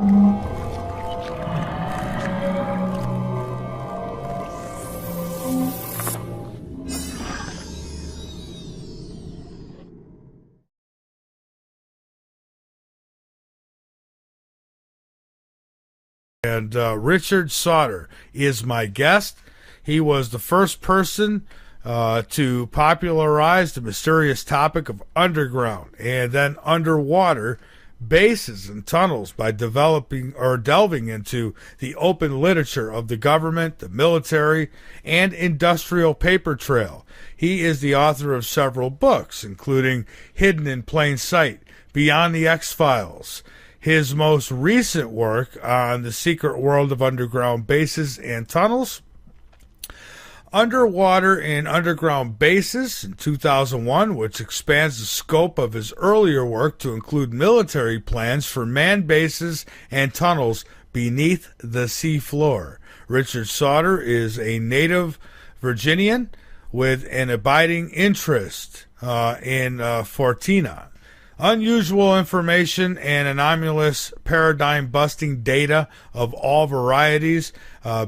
And Richard Sauter is my guest. He was the first person to popularize the mysterious topic of underground and then underwater bases and tunnels by developing or delving into the open literature of the government, the military, and industrial paper trail. He is the author of several books, including Hidden in Plain Sight, Beyond the X-Files. His most recent work on the secret world of underground bases and tunnels, Underwater and Underground Bases in 2001, which expands the scope of his earlier work to include military plans for manned bases and tunnels beneath the seafloor. Richard Sauter is a native Virginian with an abiding interest in Fortina. Unusual information and anomalous paradigm-busting data of all varieties.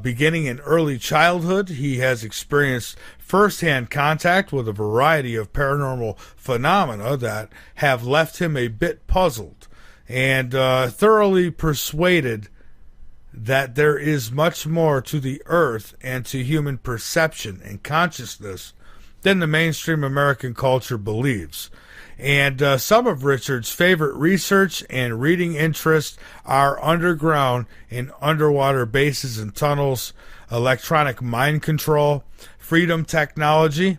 Beginning in early childhood, he has experienced first-hand contact with a variety of paranormal phenomena that have left him a bit puzzled and thoroughly persuaded that there is much more to the earth and to human perception and consciousness than the mainstream American culture believes. And some of Richard's favorite research and reading interests are underground and underwater bases and tunnels, electronic mind control, freedom technology,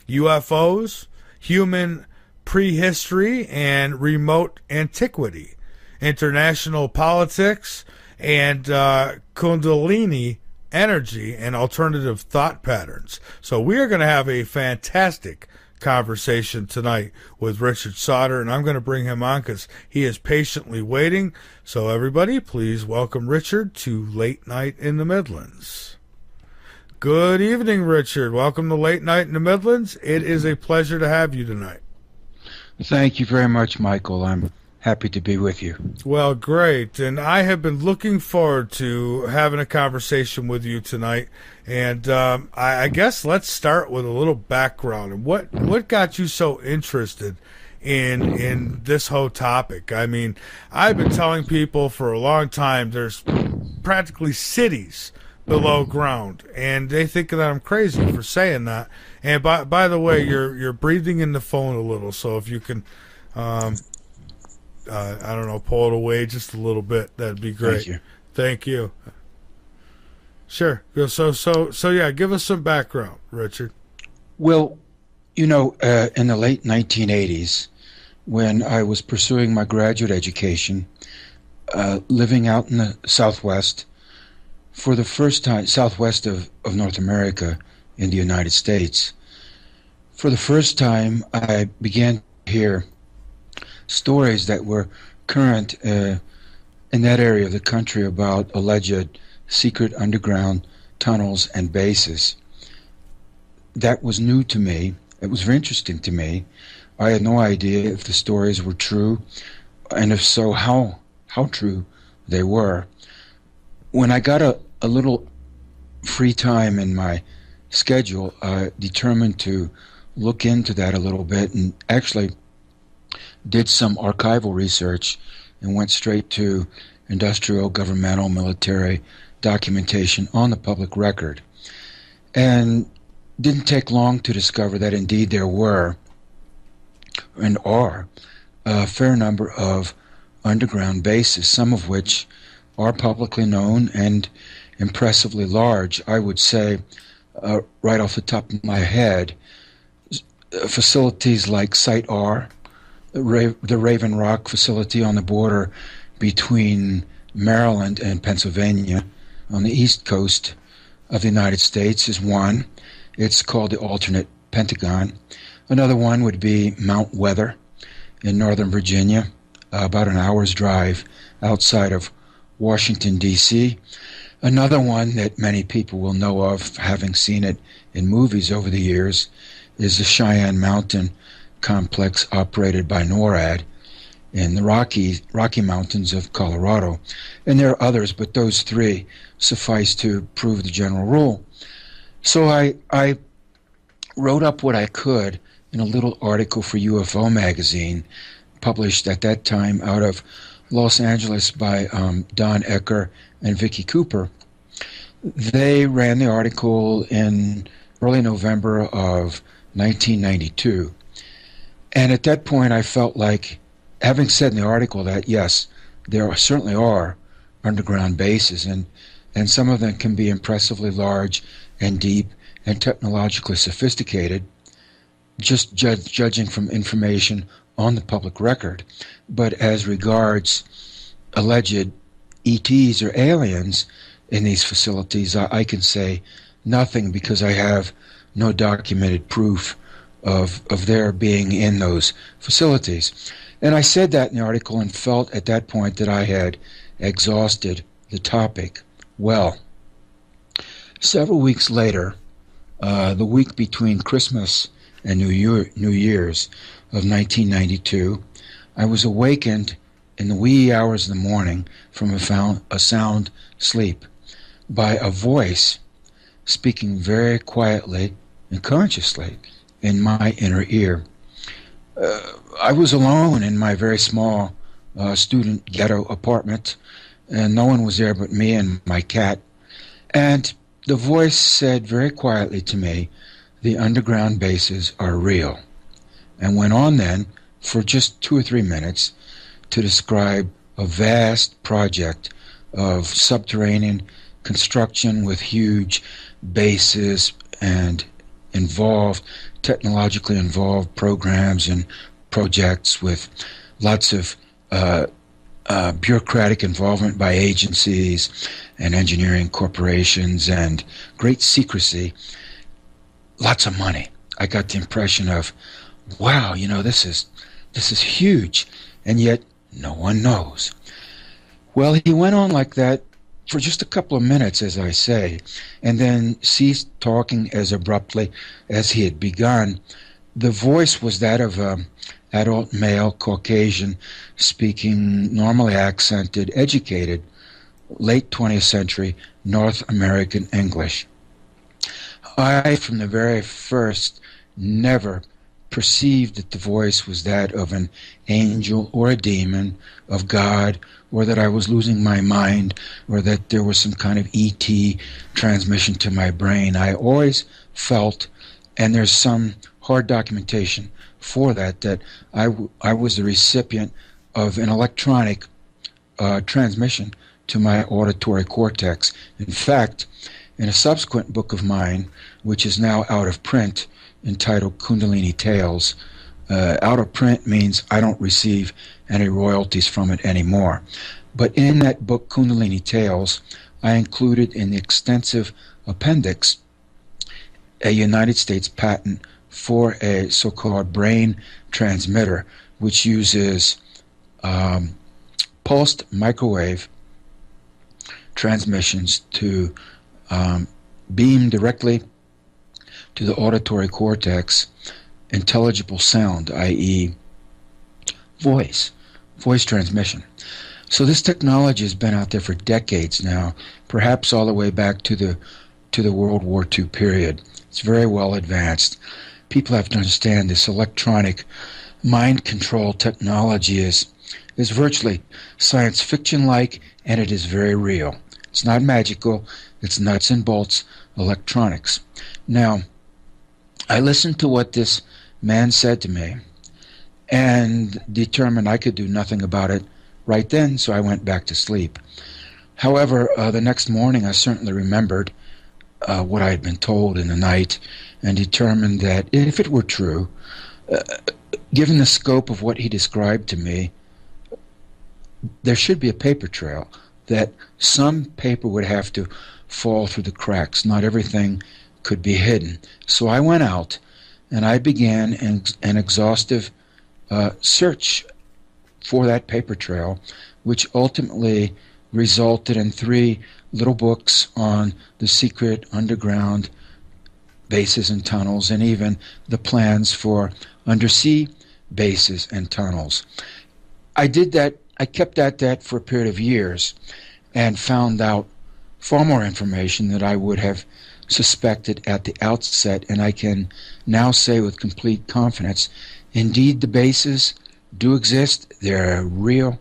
UFOs, human prehistory and remote antiquity, international politics, and Kundalini energy and alternative thought patterns. So we are going to have a fantastic conversation tonight with Richard Sauter, and I'm going to bring him on because he is patiently waiting. So everybody, please welcome Richard to Late Night in the Midlands. Good evening, Richard. Welcome to Late Night in the Midlands. It is a pleasure to have you tonight. Thank you very much, Michael. I'm happy to be with you. Well, great. And I have been looking forward to having a conversation with you tonight. And I guess let's start with a little background. And what got you so interested in this whole topic? I mean, I've been telling people for a long time there's practically cities below ground, and they think that I'm crazy for saying that. And by the way, you're breathing in the phone a little, so if you can I don't know, pull it away just a little bit, that'd be great. Thank you. Sure. So yeah, give us some background, Richard. Well, in the late 1980s, when I was pursuing my graduate education, living out in the Southwest, for the first time, Southwest of North America in the United States, for the first time, I began to hear stories that were current in that area of the country about alleged secret underground tunnels and bases. That was new to me. It was very interesting to me. I had no idea if the stories were true, and if so, how true they were. When I got a little free time in my schedule, I determined to look into that a little bit, and actually did some archival research and went straight to industrial, governmental, military documentation on the public record. And didn't take long to discover that indeed there were and are a fair number of underground bases, some of which are publicly known and impressively large. I would say, right off the top of my head, facilities like Site R, the Raven Rock facility on the border between Maryland and Pennsylvania on the east coast of the United States is one. It's called the Alternate Pentagon. Another one would be Mount Weather in Northern Virginia, about an hour's drive outside of Washington, D.C. Another one that many people will know of, having seen it in movies over the years, is the Cheyenne Mountain complex operated by NORAD in the Rocky Mountains of Colorado. And there are others, but those three suffice to prove the general rule. So I wrote up what I could in a little article for UFO magazine, published at that time out of Los Angeles by Don Ecker and Vicky Cooper. They ran the article in early November of 1992. And at that point, I felt like, having said in the article that, yes, there certainly are underground bases, and some of them can be impressively large and deep and technologically sophisticated, just judging from information on the public record. But as regards alleged ETs or aliens in these facilities, I can say nothing because I have no documented proof of their being in those facilities. And I said that in the article and felt at that point that I had exhausted the topic. Well, several weeks later, the week between Christmas and New Year's of 1992, I was awakened in the wee hours of the morning from a sound sleep by a voice speaking very quietly and consciously in my inner ear. I was alone in my very small student ghetto apartment, and no one was there but me and my cat. And the voice said very quietly to me, "The underground bases are real," and went on then for just 2 or 3 minutes to describe a vast project of subterranean construction with huge bases and technologically involved programs and projects with lots of bureaucratic involvement by agencies and engineering corporations and great secrecy, lots of money. I got the impression of, wow, this is huge, and yet no one knows. Well, he went on like that for just a couple of minutes, as I say, and then ceased talking as abruptly as he had begun. The voice was that of an adult male, Caucasian, speaking normally accented, educated, late 20th century North American English. I, from the very first, never perceived that the voice was that of an angel or a demon of God, or that I was losing my mind, or that there was some kind of ET transmission to my brain. I always felt, and there's some hard documentation for that I was the recipient of an electronic transmission to my auditory cortex. In fact, in a subsequent book of mine, which is now out of print, entitled Kundalini Tales, out of print means I don't receive any royalties from it anymore. But in that book, Kundalini Tales, I included in the extensive appendix a United States patent for a so-called brain transmitter, which uses pulsed microwave transmissions to beam directly to the auditory cortex intelligible sound, i.e. voice transmission. So this technology has been out there for decades now, perhaps all the way back to the World War II period. It's very well advanced. People have to understand this electronic mind control technology is virtually science fiction-like, and it is very real. It's not magical. It's nuts and bolts electronics. Now, I listened to what this man said to me and determined I could do nothing about it right then, so I went back to sleep. However, the next morning I certainly remembered what I had been told in the night and determined that if it were true, given the scope of what he described to me, there should be a paper trail, that some paper would have to fall through the cracks. Not everything could be hidden. So I went out and I began an exhaustive search for that paper trail, which ultimately resulted in 3 little books on the secret underground bases and tunnels, and even the plans for undersea bases and tunnels. I did that. I kept at that for a period of years and found out far more information that I would have suspected at the outset, and I can now say with complete confidence, indeed the bases do exist. They're real.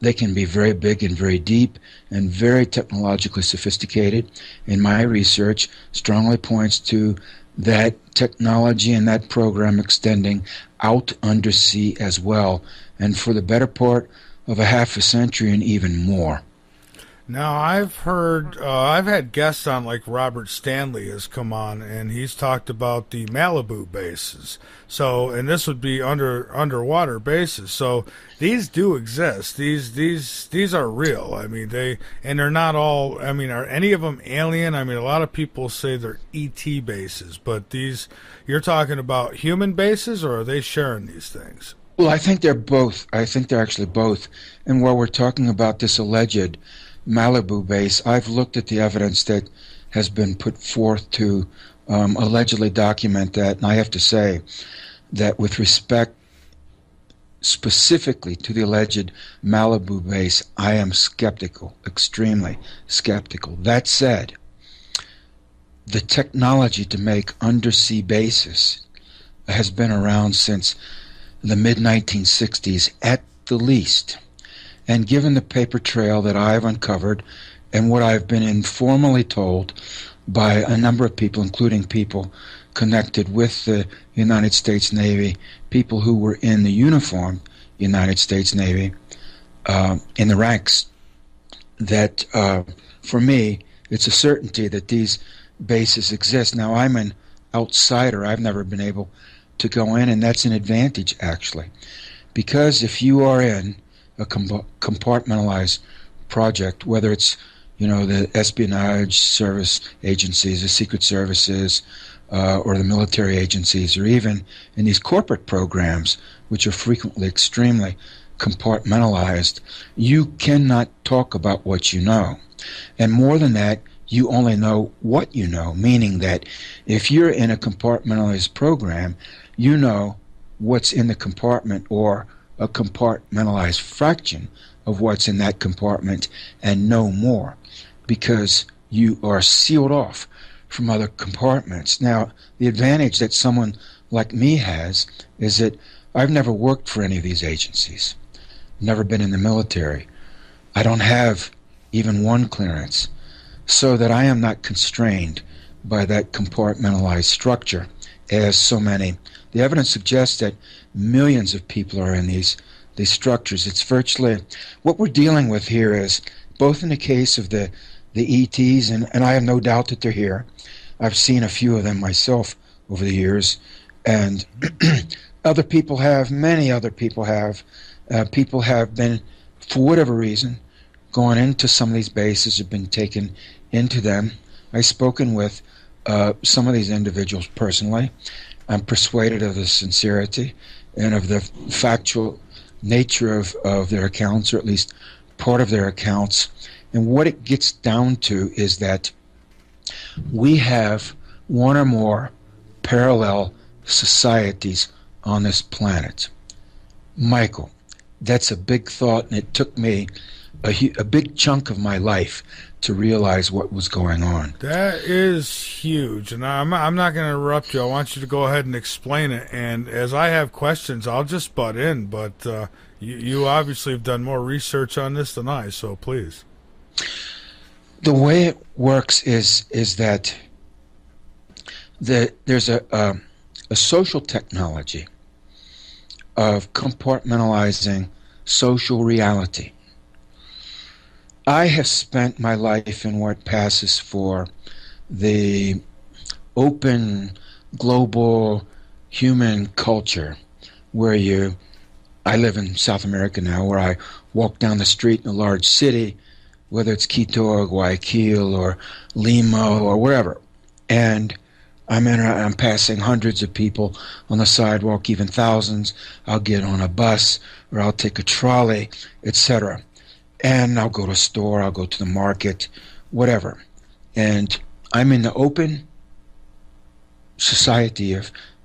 They can be very big and very deep and very technologically sophisticated. And my research strongly points to that technology and that program extending out undersea as well, and for the better part of a half a century and even more. Now I've had guests on like Robert Stanley has come on and he's talked about the Malibu bases. So, and this would be underwater bases. So these do exist. These are real. I mean, they're not all. I mean, are any of them alien? I mean, a lot of people say they're ET bases, but these you're talking about human bases, or are they sharing these things? Well, I think they're both. I think they're actually both. And while we're talking about this alleged Malibu base, I've looked at the evidence that has been put forth to allegedly document that, and I have to say that with respect specifically to the alleged Malibu base, I am skeptical, extremely skeptical. That said, the technology to make undersea bases has been around since the mid-1960s at the least. And given the paper trail that I've uncovered and what I've been informally told by a number of people, including people connected with the United States Navy, people who were in the uniformed United States Navy, in the ranks, that for me, it's a certainty that these bases exist. Now, I'm an outsider. I've never been able to go in, and that's an advantage, actually. Because if you are in a compartmentalized project, whether it's the espionage service agencies, the secret services, or the military agencies, or even in these corporate programs, which are frequently extremely compartmentalized, you cannot talk about what you know. And more than that, you only know what you know, meaning that if you're in a compartmentalized program, you know what's in the compartment or a compartmentalized fraction of what's in that compartment and no more, because you are sealed off from other compartments. Now, the advantage that someone like me has is that I've never worked for any of these agencies, never been in the military. I don't have even one clearance, so that I am not constrained by that compartmentalized structure as so many. The evidence suggests that millions of people are in these structures. It's virtually what we're dealing with here is, both in the case of the ETs, and I have no doubt that they're here. I've seen a few of them myself over the years, and other people have, many other people have. People have been, for whatever reason, gone into some of these bases, have been taken into them. I've spoken with some of these individuals personally. I'm persuaded of the sincerity and of the factual nature of their accounts, or at least part of their accounts. And what it gets down to is that we have one or more parallel societies on this planet. Michael, that's a big thought, and it took me a big chunk of my life to realize what was going on. That is huge, and I'm not going to interrupt you. I want you to go ahead and explain it, and as I have questions, I'll just butt in, but you obviously have done more research on this than I, so please. The way it works is that there's a social technology of compartmentalizing social reality. I have spent my life in what passes for the open global human culture, where I live in South America now, where I walk down the street in a large city, whether it's Quito or Guayaquil or Lima or wherever, and I'm passing hundreds of people on the sidewalk, even thousands. I'll get on a bus or I'll take a trolley, etc. And I'll go to a store, I'll go to the market, whatever. And I'm in the open society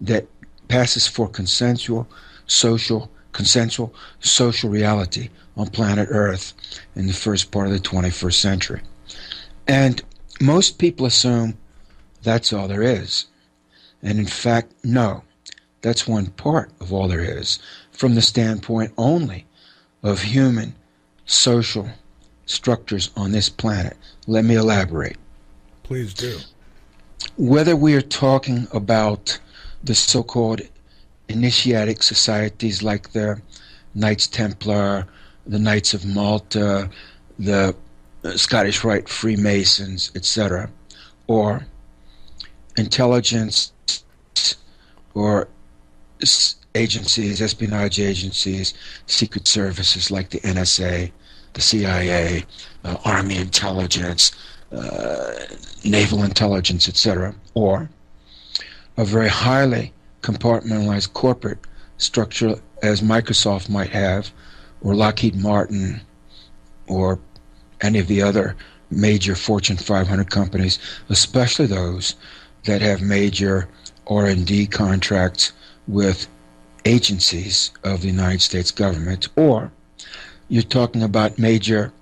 that passes for consensual social consensual social reality on planet Earth in the first part of the 21st century. And most people assume that's all there is. And in fact, no, that's one part of all there is from the standpoint only of human social structures on this planet. Let me elaborate. Please do. Whether we are talking about the so-called initiatic societies like the Knights Templar, the Knights of Malta, the Scottish Rite Freemasons, etc., or intelligence or agencies, espionage agencies, secret services like the NSA, the CIA, Army intelligence, naval intelligence, etc., or a very highly compartmentalized corporate structure as Microsoft might have, or Lockheed Martin, or any of the other major Fortune 500 companies, especially those that have major R&D contracts with agencies of the United States government, or you're talking about major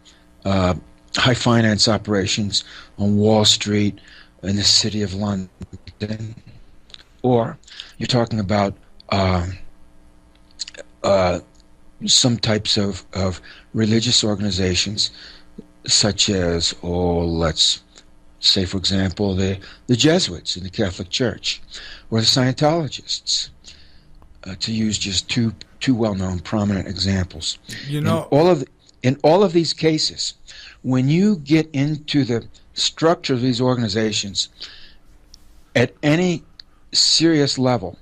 high finance operations on Wall Street in the city of London, or you're talking about some types of religious organizations, such as, let's say, for example, the Jesuits in the Catholic Church, or the Scientologists, to use just two well-known prominent examples. You know, in all of these cases, when you get into the structure of these organizations at any serious level,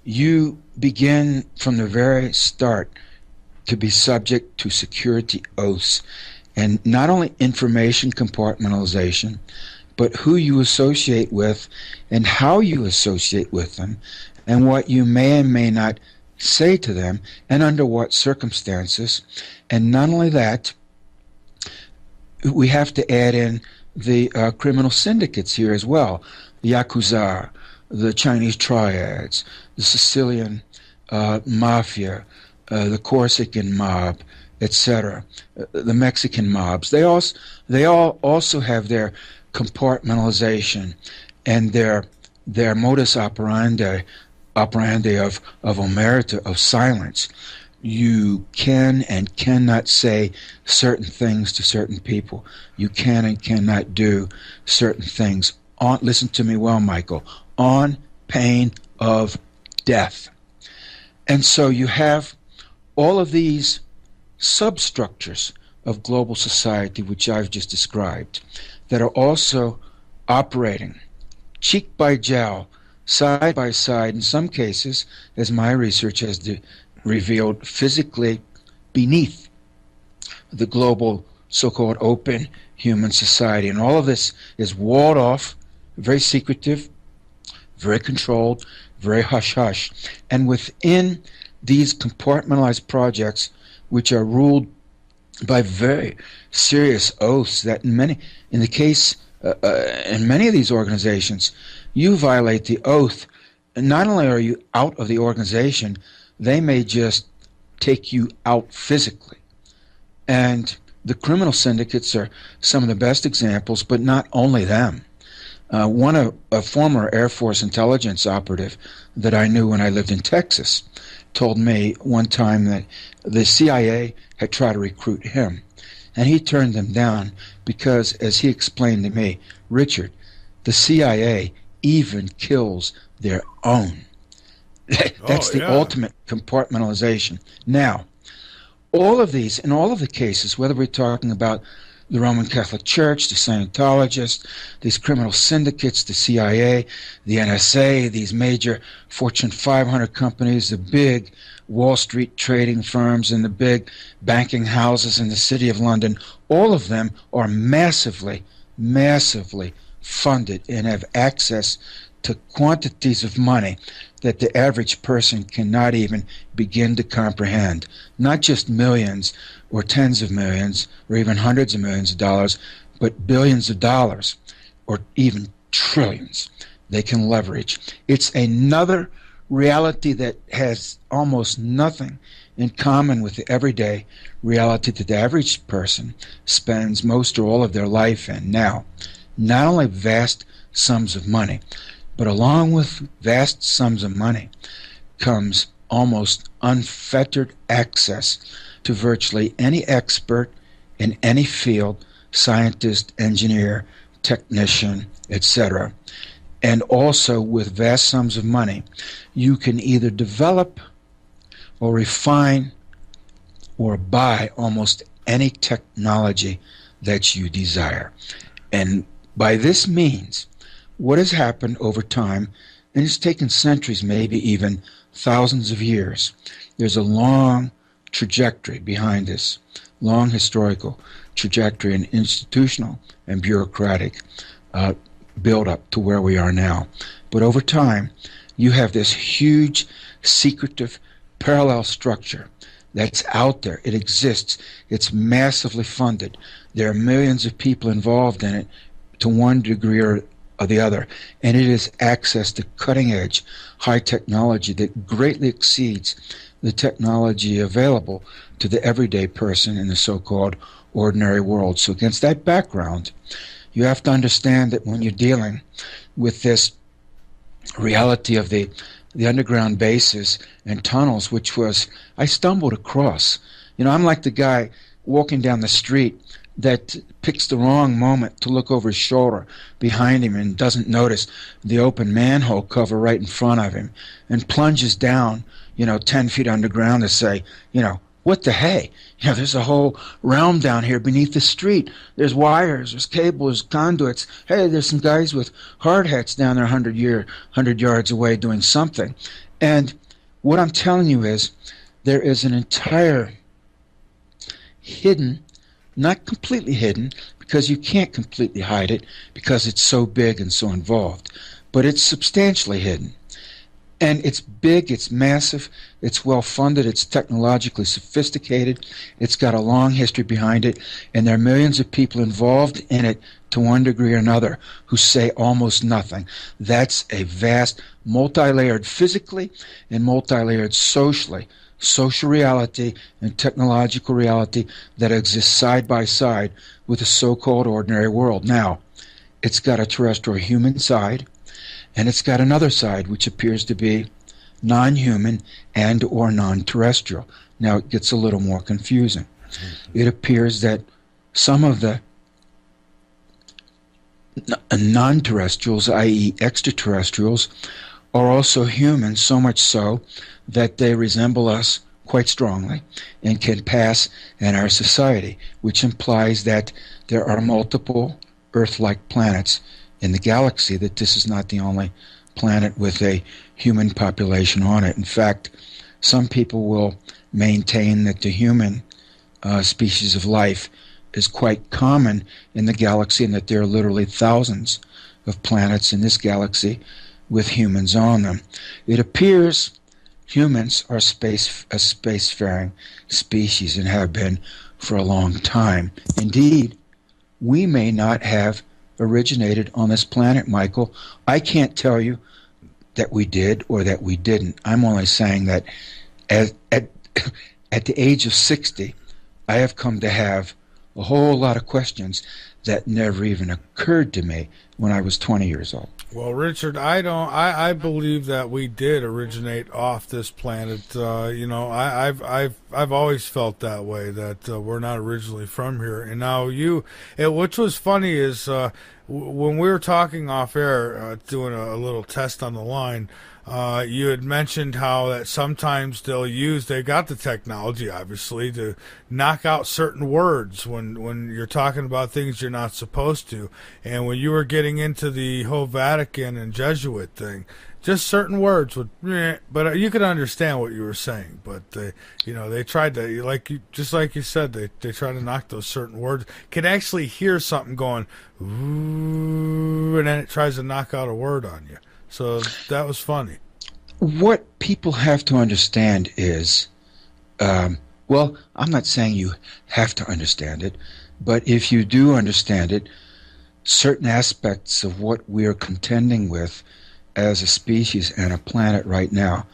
you begin from the very start to be subject to security oaths, and not only information compartmentalization, but who you associate with and how you associate with them, and what you may and may not say to them, and under what circumstances. And not only that, we have to add in the criminal syndicates here as well, the Yakuza, the Chinese triads, the Sicilian mafia, the Corsican mob, etc., the Mexican mobs. They all also have their compartmentalization and their modus operandi of omerta, of silence. You can and cannot say certain things to certain people. You can and cannot do certain things. Listen to me well, Michael, on pain of death. And so you have all of these substructures of global society, which I've just described, that are also operating cheek by jowl, side by side, in some cases, as my research has revealed, physically beneath the global so-called open human society. And all of this is walled off, very secretive, very controlled, very hush-hush. And within these compartmentalized projects, which are ruled by very serious oaths, that in many of these organizations, you violate the oath, and not only are you out of the organization, they may just take you out physically. And the criminal syndicates are some of the best examples, but not only them. A former Air Force intelligence operative that I knew when I lived in Texas told me one time that the CIA had tried to recruit him, and he turned them down because, as he explained to me, Richard, the CIA even kills their own. That's the ultimate compartmentalization. Now, all of these, in all of the cases, whether we're talking about the Roman Catholic Church, the Scientologists, these criminal syndicates, the CIA, the NSA, these major Fortune 500 companies, the big Wall Street trading firms, and the big banking houses in the City of London, all of them are massively, massively funded and have access to quantities of money that the average person cannot even begin to comprehend. Not just millions or tens of millions or even hundreds of millions of dollars, but billions of dollars or even trillions they can leverage. It's another reality that has almost nothing in common with the everyday reality that the average person spends most or all of their life in. Now, not only vast sums of money, but along with vast sums of money comes almost unfettered access to virtually any expert in any field, scientist, engineer, technician, etc. And also with vast sums of money, you can either develop or refine or buy almost any technology that you desire. And by this means, what has happened over time, and it's taken centuries, maybe even thousands of years, there's a long trajectory behind this, long historical trajectory and institutional and bureaucratic build up to where we are now. But over time, you have this huge, secretive, parallel structure that's out there. It exists. It's massively funded. There are millions of people involved in it to one degree or the other. And it is access to cutting-edge, high technology that greatly exceeds the technology available to the everyday person in the so-called ordinary world. So against that background, you have to understand that when you're dealing with this reality of the underground bases and tunnels, which was, I stumbled across. You know, I'm like the guy walking down the street that picks the wrong moment to look over his shoulder behind him and doesn't notice the open manhole cover right in front of him and plunges down, 10 feet underground to say, what the hey? There's a whole realm down here beneath the street. There's wires, there's cables, conduits. Hey, there's some guys with hard hats down there 100 yards away doing something. And what I'm telling you is there is an entire hidden, not completely hidden, because you can't completely hide it because it's so big and so involved, but it's substantially hidden. And it's big, it's massive, it's well-funded, it's technologically sophisticated, it's got a long history behind it, and there are millions of people involved in it to one degree or another who say almost nothing. That's a vast, multi-layered physically and multi-layered socially, social reality and technological reality that exists side by side with the so-called ordinary world. Now, it's got a terrestrial human side, and it's got another side which appears to be non-human and or non-terrestrial. Now it gets a little more confusing. It appears that some of the non-terrestrials, i.e. extraterrestrials, are also human, so much so that they resemble us quite strongly and can pass in our society, which implies that there are multiple Earth-like planets in the galaxy, that this is not the only planet with a human population on it. In fact, some people will maintain that the human species of life is quite common in the galaxy and that there are literally thousands of planets in this galaxy with humans on them. It appears humans are a spacefaring species and have been for a long time. Indeed, we may not have originated on this planet, Michael. I can't tell you that we did or that we didn't. I'm only saying that at the age of 60, I have come to have a whole lot of questions that never even occurred to me when I was 20 years old. Well, Richard, I believe that we did originate off this planet. I've always felt that way, that we're not originally from here. And now which was funny is when we were talking off air, doing a little test on the line, you had mentioned how that sometimes they got the technology, obviously, to knock out certain words when you're talking about things you're not supposed to. And when you were getting into the whole Vatican and Jesuit thing, just certain words would, but you could understand what you were saying. But they tried to, just like you said, they try to knock those certain words. Can actually hear something going, ooh, and then it tries to knock out a word on you. So that was funny. What people have to understand is, well, I'm not saying you have to understand it, but if you do understand it, certain aspects of what we are contending with as a species and a planet right now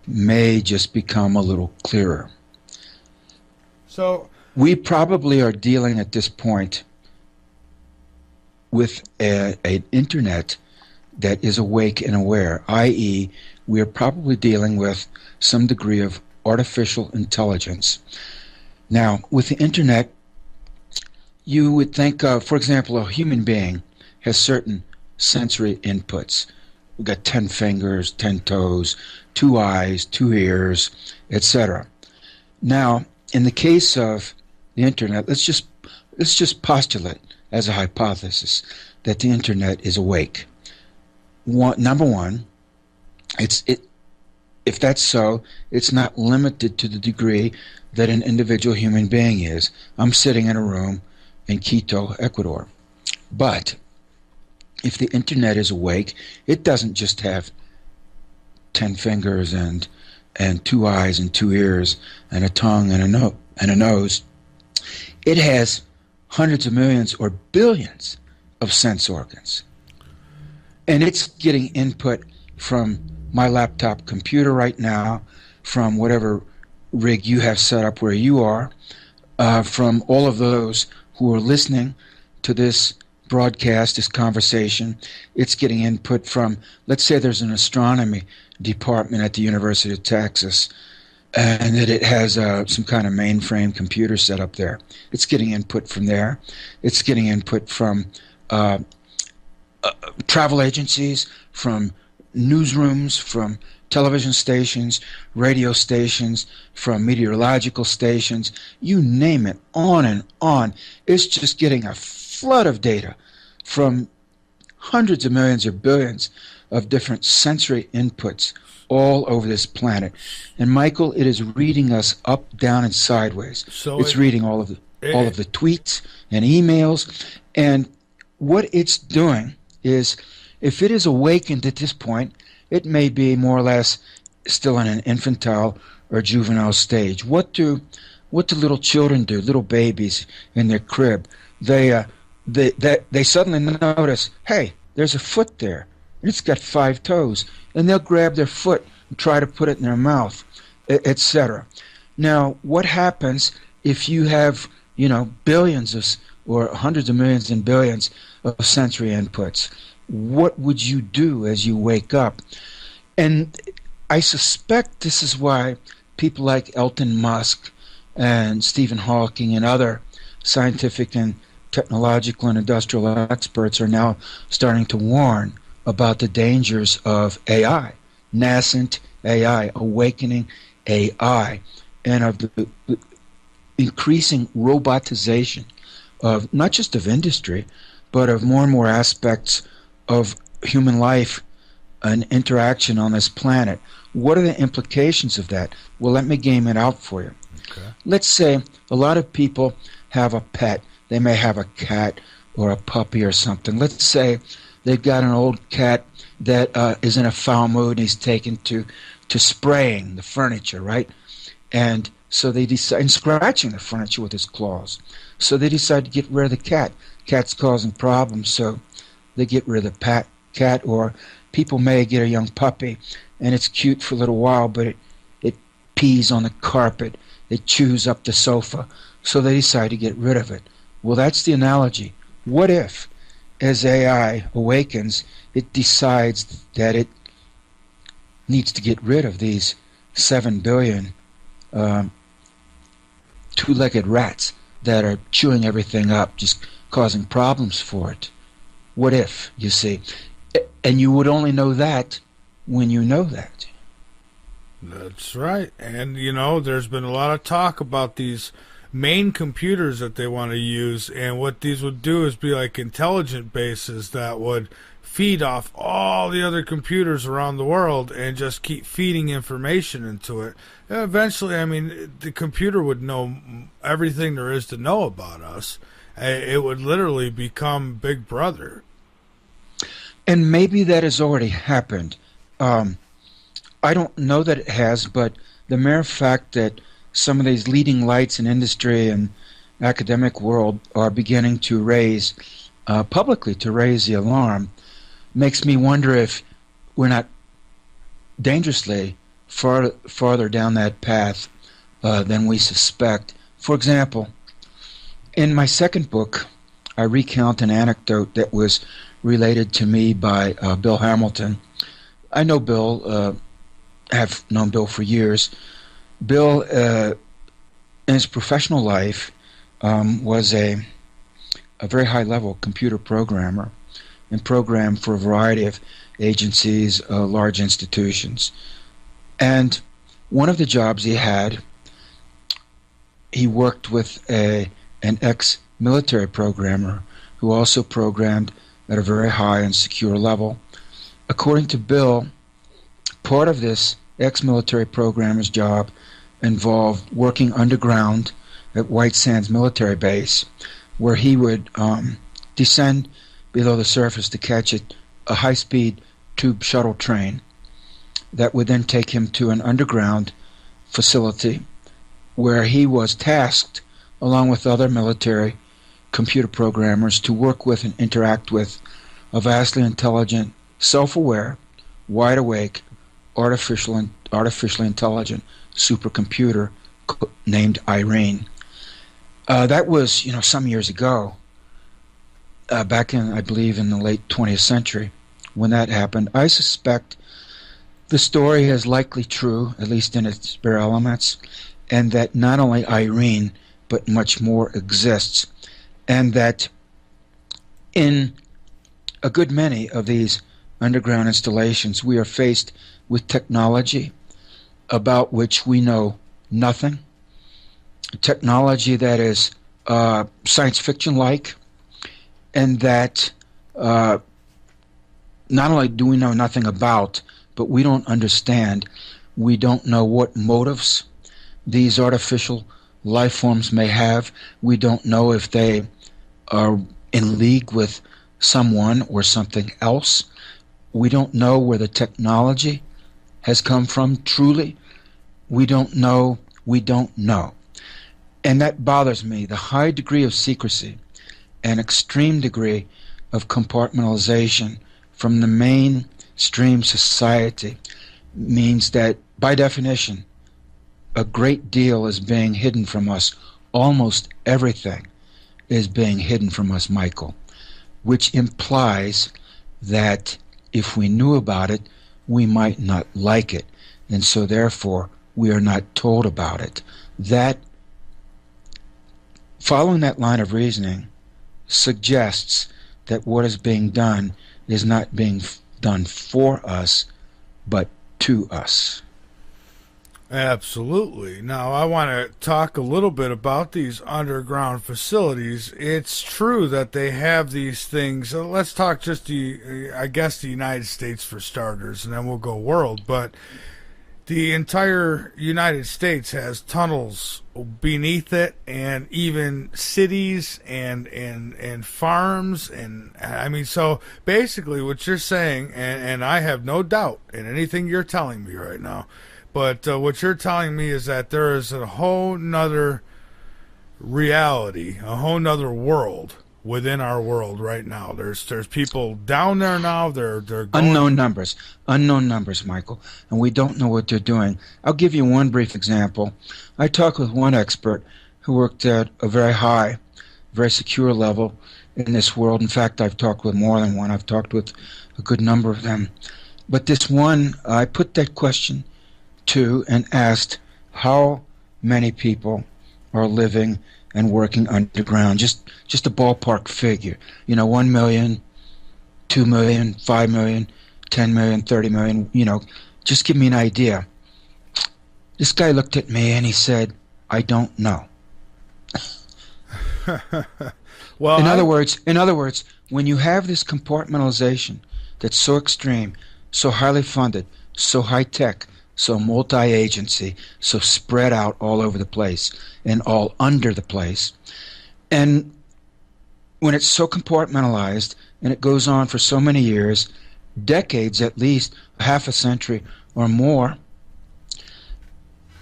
may just become a little clearer. So we probably are dealing at this point with an internet that is awake and aware, i.e., we are probably dealing with some degree of artificial intelligence. Now, with the internet, you would think, for example, a human being has certain sensory inputs. We've got 10 fingers, 10 toes, 2 eyes, 2 ears, etc. Now, in the case of the internet, let's just postulate as a hypothesis that the internet is awake. Number one, if that's so, it's not limited to the degree that an individual human being is. I'm sitting in a room in Quito, Ecuador. But if the internet is awake, it doesn't just have 10 fingers and 2 eyes and 2 ears and a tongue and a nose. It has hundreds of millions or billions of sense organs. And it's getting input from my laptop computer right now, from whatever rig you have set up where you are, from all of those who are listening to this broadcast, this conversation. It's getting input from, let's say there's an astronomy department at the University of Texas, and that it has some kind of mainframe computer set up there. It's getting input from there. It's getting input from travel agencies, from newsrooms, from television stations, radio stations, from meteorological stations, you name it, on and on. It's just getting a flood of data from hundreds of millions or billions of different sensory inputs all over this planet. And Michael, it is reading us up, down, and sideways. So it's reading all of the tweets and emails. And what it's doing is, if it is awakened at this point, it may be more or less still in an infantile or juvenile stage. What do little children do? Little babies in their crib, they suddenly notice, hey, there's a foot there, and it's got 5 toes, and they'll grab their foot and try to put it in their mouth, etc. Now, what happens if you have, billions or hundreds of millions and billions of sensory inputs? What would you do as you wake up? And I suspect this is why people like Elon Musk and Stephen Hawking and other scientific and technological and industrial experts are now starting to warn about the dangers of AI, nascent AI, awakening AI, and of the increasing robotization of not just of industry, but of more and more aspects of human life and interaction on this planet. What are the implications of that? Well, let me game it out for you. Okay. Let's say a lot of people have a pet. They may have a cat or a puppy or something. Let's say they've got an old cat that is in a foul mood and he's taken to spraying the furniture, right? And so they decide, and scratching the furniture with his claws. So they decide to get rid of the cat. Cat's causing problems, so they get rid of the cat. Or people may get a young puppy, and it's cute for a little while, but it pees on the carpet. It chews up the sofa, so they decide to get rid of it. Well, that's the analogy. What if, as AI awakens, it decides that it needs to get rid of these 7 billion two-legged rats that are chewing everything up, just causing problems for it? What if, you see? And you would only know that when you know that. That's right. And, there's been a lot of talk about these main computers that they want to use, and what these would do is be like intelligent bases that would feed off all the other computers around the world and just keep feeding information into it. And eventually, the computer would know everything there is to know about us. It would literally become Big Brother. And maybe that has already happened. I don't know that it has, but the mere fact that some of these leading lights in industry and academic world are beginning to raise, publicly to raise the alarm, makes me wonder if we're not dangerously farther down that path than we suspect. For example, in my second book, I recount an anecdote that was related to me by Bill Hamilton. I know Bill, have known Bill for years. Bill, in his professional life, was a very high-level computer programmer and programmed for a variety of agencies, large institutions. And one of the jobs he had, he worked with an ex-military programmer who also programmed at a very high and secure level. According to Bill, part of this ex-military programmer's job involved working underground at White Sands Military Base, where he would descend below the surface to catch a high-speed tube shuttle train that would then take him to an underground facility where he was tasked, along with other military computer programmers, to work with and interact with a vastly intelligent, self-aware, wide-awake, artificially intelligent supercomputer named Irene. That was, some years ago, back in, I believe, in the late 20th century, when that happened. I suspect the story is likely true, at least in its bare elements, and that not only Irene, but much more exists, and that in a good many of these underground installations, we are faced with technology about which we know nothing, technology that is science fiction-like, and that not only do we know nothing about, but we don't understand. We don't know what motives these artificial life forms may have. We don't know if they are in league with someone or something else. We don't know where the technology has come from, truly. We don't know. We don't know. And that bothers me. The high degree of secrecy and extreme degree of compartmentalization from the mainstream society means that, by definition, a great deal is being hidden from us. Almost everything is being hidden from us, Michael, which implies that if we knew about it, we might not like it, and so therefore we are not told about it. That, following that line of reasoning, suggests that what is being done is not being done for us, but to us. Absolutely. Now, I want to talk a little bit about these underground facilities. It's true that they have these things. Let's talk just the United States for starters, and then we'll go world. But the entire United States has tunnels beneath it, and even cities and farms, and I mean, so basically what you're saying, and I have no doubt in anything you're telling me right now, but what you're telling me is that there is a whole nother reality, a whole nother world within our world right now. There's people down there now. They're going... unknown numbers, Michael, and we don't know what they're doing. I'll give you one brief example. I talked with one expert who worked at a very high, very secure level in this world. In fact, I've talked with more than one. I've talked with a good number of them. But this one, I put that question to and asked how many people are living and working underground. Just a ballpark figure. 1 million, 2 million, 5 million, 10 million, 30 million, just give me an idea. This guy looked at me and he said, I don't know. Well, in other words, when you have this compartmentalization that's so extreme, so highly funded, so high-tech, so multi-agency, so spread out all over the place and all under the place, and when it's so compartmentalized and it goes on for so many years, decades at least, half a century or more,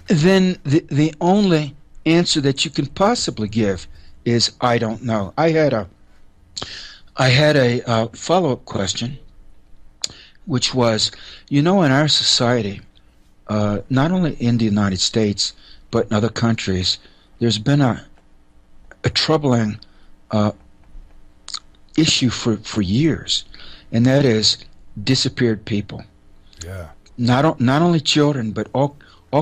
then the only answer that you can possibly give is, I don't know. I had a follow-up question which was, in our society, not only in the United States, but in other countries, there's been a troubling issue for years, and that is disappeared people. Yeah. Not only children, but all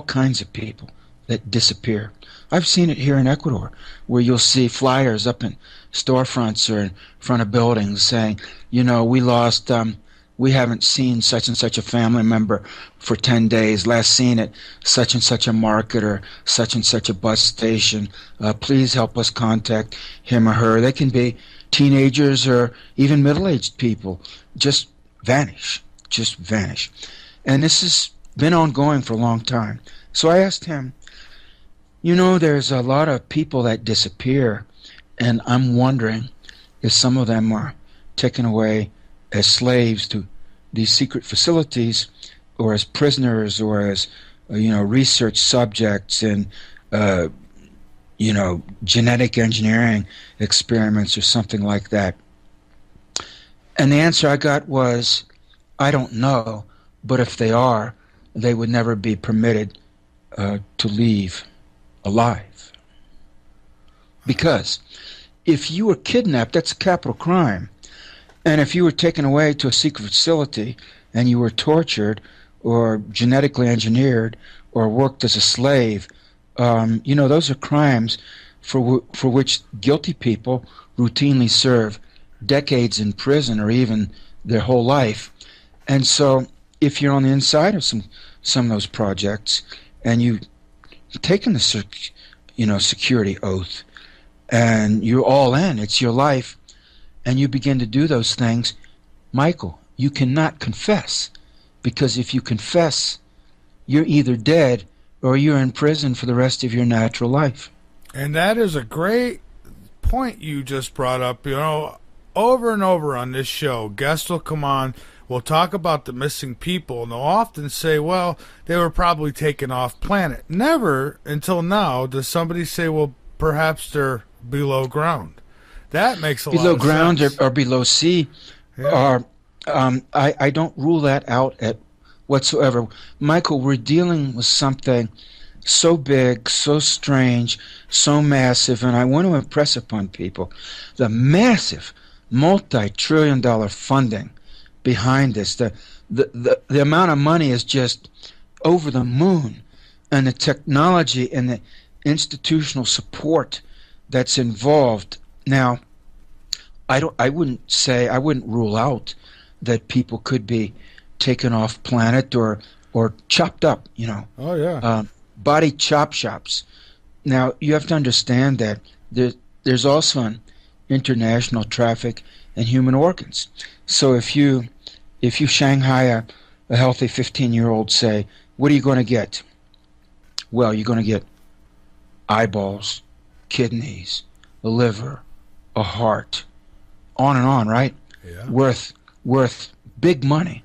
kinds of people that disappear. I've seen it here in Ecuador, where you'll see flyers up in storefronts or in front of buildings saying, we haven't seen such and such a family member for 10 days. Last seen at such and such a market or such and such a bus station. Please help us contact him or her. They can be teenagers or even middle-aged people. Just vanish. And this has been ongoing for a long time. So I asked him, there's a lot of people that disappear, and I'm wondering if some of them are taken away as slaves to these secret facilities, or as prisoners, or as research subjects in genetic engineering experiments or something like that. And the answer I got was, I don't know, but if they are, they would never be permitted to leave alive. Because if you were kidnapped, that's a capital crime. And if you were taken away to a secret facility and you were tortured or genetically engineered or worked as a slave, those are crimes for which guilty people routinely serve decades in prison or even their whole life. And so if you're on the inside of some of those projects and you've taken the security oath and you're all in, it's your life, and you begin to do those things, Michael, you cannot confess, because if you confess, you're either dead or you're in prison for the rest of your natural life. And that is a great point you just brought up. Over and over on this show, guests will come on, we'll talk about the missing people, and they'll often say, well, they were probably taken off planet. Never until now does somebody say, well, perhaps they're below ground. That makes a lot of sense. Below ground or below sea. Yeah. I don't rule that out whatsoever. Michael, we're dealing with something so big, so strange, so massive, and I want to impress upon people the massive multi-trillion-dollar funding behind this. The amount of money is just over the moon, and the technology and the institutional support that's involved. Now, I wouldn't rule out that people could be taken off planet or chopped up, Oh, yeah. Body chop shops. Now, you have to understand that there's also an international traffic in human organs. So if you Shanghai a healthy 15-year-old, say, what are you going to get? Well, you're going to get eyeballs, kidneys, a liver, a heart, on and on, right? Yeah. Worth big money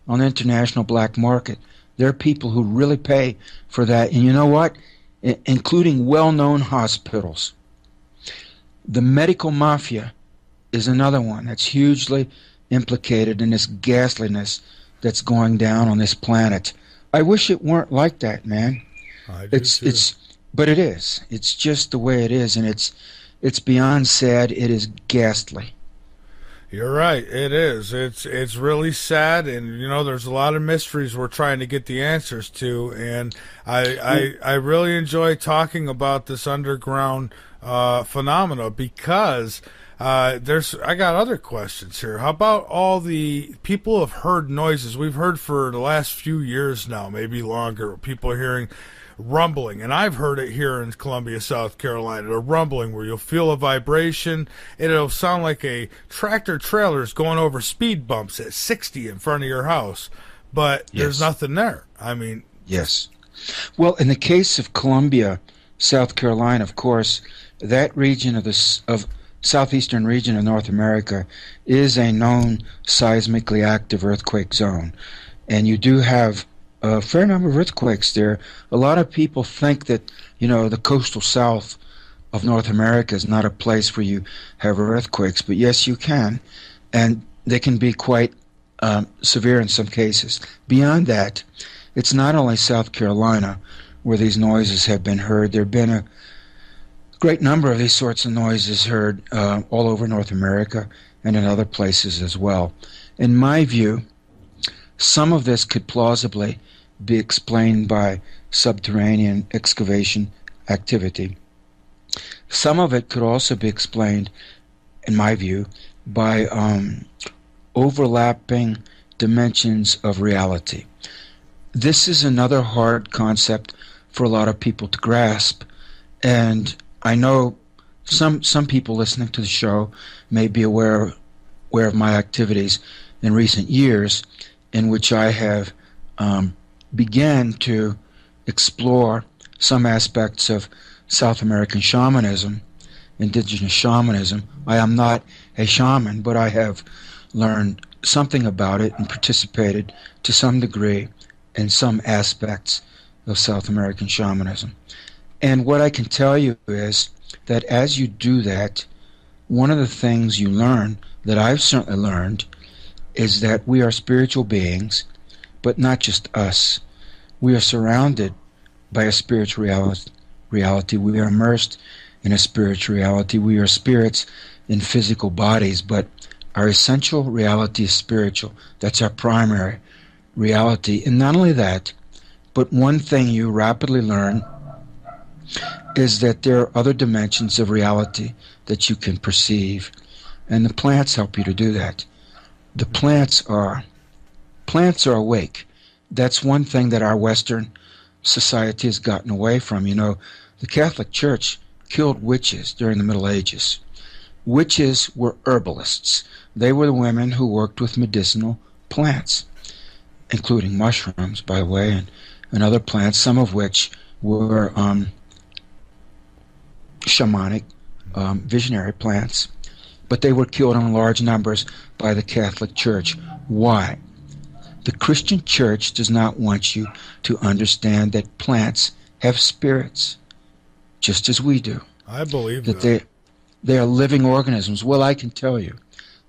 on the international black market. There are people who really pay for that, and you know what? Including well-known hospitals. The medical mafia is another one that's hugely implicated in this ghastliness that's going down on this planet. I wish it weren't like that, man. I do too. But it is. It's just the way it is, and it's beyond sad. It is ghastly. You're right. It is. It's really sad, and there's a lot of mysteries we're trying to get the answers to, and I really enjoy talking about this underground phenomena because I got other questions here. How about all the people have heard noises? We've heard for the last few years now, maybe longer. People are hearing rumbling, and I've heard it here in Columbia, South Carolina, a rumbling where you'll feel a vibration, and it'll sound like a tractor trailer is going over speed bumps at 60 in front of your house, but there's nothing there. I mean... Yes. Well, in the case of Columbia, South Carolina, of course, that region of southeastern region of North America is a known seismically active earthquake zone, and you do have a fair number of earthquakes there. A lot of people think that, the coastal south of North America is not a place where you have earthquakes, but yes, you can, and they can be quite severe in some cases. Beyond that, it's not only South Carolina where these noises have been heard. There have been a great number of these sorts of noises heard all over North America and in other places as well. In my view, some of this could plausibly be explained by subterranean excavation activity. Some of it could also be explained, in my view, by overlapping dimensions of reality. This is another hard concept for a lot of people to grasp, and I know some people listening to the show may be aware of my activities in recent years, in which I have began to explore some aspects of South American shamanism, indigenous shamanism. I am not a shaman, but I have learned something about it and participated to some degree in some aspects of South American shamanism. And what I can tell you is that as you do that, one of the things you learn, that I've certainly learned, is that we are spiritual beings, but not just us. We are surrounded by a spiritual reality. We are immersed in a spiritual reality. We are spirits in physical bodies, but our essential reality is spiritual. That's our primary reality. And not only that, but one thing you rapidly learn is that there are other dimensions of reality that you can perceive. And the plants help you to do that. The plants are awake. That's one thing that our Western society has gotten away from. You know, the Catholic Church killed witches during the Middle Ages. Witches were herbalists. They were the women who worked with medicinal plants, including mushrooms, by the way, and other plants, some of which were shamanic, visionary plants. But they were killed in large numbers by the Catholic Church. Why? The Christian Church does not want you to understand that plants have spirits, just as we do. I believe that. They are living organisms. Well, I can tell you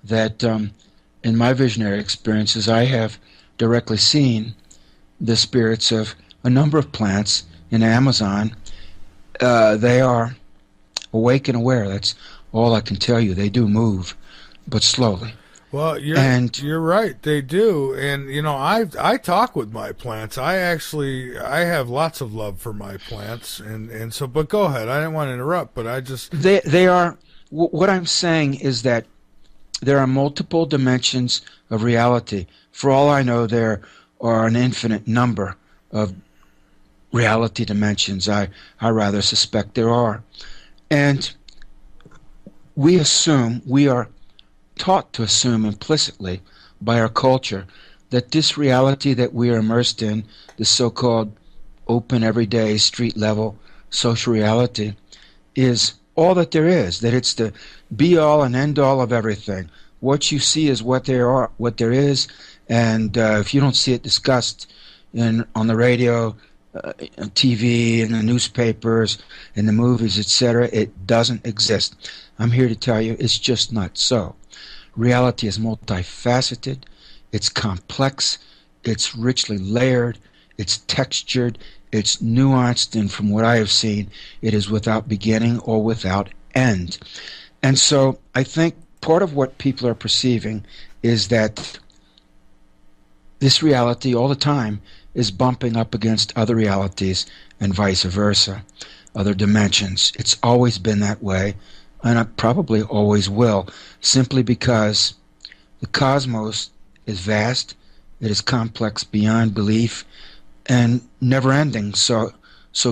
that in my visionary experiences, I have directly seen the spirits of a number of plants in Amazon. They are awake and aware. That's all I can tell you. They do move, but slowly. Well, you're right. They do, and you know, I talk with my plants. I have lots of love for my plants, and so. But go ahead. I didn't want to interrupt, but I just they are. What I'm saying is that there are multiple dimensions of reality. For all I know, there are an infinite number of reality dimensions. I rather suspect there are, and we are taught to assume implicitly by our culture that this reality that we are immersed in, the so-called open, everyday, street-level social reality, is all that there is, that it's the be-all and end-all of everything. What you see is what there is, and if you don't see it discussed on the radio, on TV, in the newspapers, in the movies, etc., it doesn't exist. I'm here to tell you it's just not so. Reality is multifaceted, it's complex, it's richly layered, it's textured, it's nuanced, and from what I have seen, it is without beginning or without end. And so I think part of what people are perceiving is that this reality all the time is bumping up against other realities and vice versa, other dimensions. It's always been that way, and it probably always will, simply because the cosmos is vast, it is complex beyond belief, and never-ending. So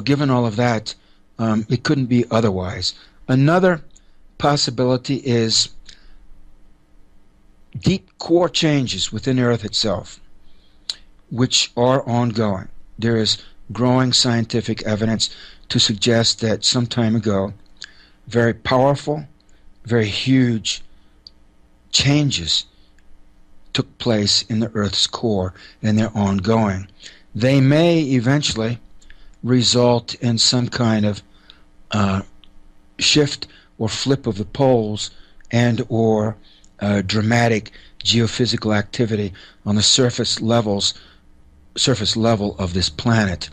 given all of that, it couldn't be otherwise. Another possibility is deep core changes within the Earth itself, which are ongoing. There is growing scientific evidence to suggest that some time ago, very powerful, very huge changes took place in the Earth's core, and they're ongoing. They may eventually result in some kind of shift or flip of the poles and or dramatic geophysical activity on the surface level of this planet.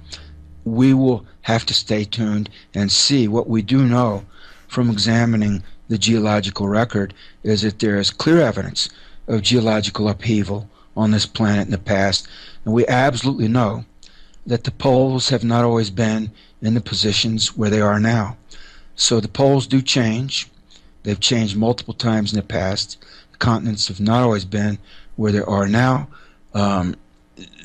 We will have to stay tuned and see. What we do know from examining the geological record is that there is clear evidence of geological upheaval on this planet in the past, and we absolutely know that the poles have not always been in the positions where they are now. So the poles do change. They've changed multiple times in the past. The continents have not always been where they are now.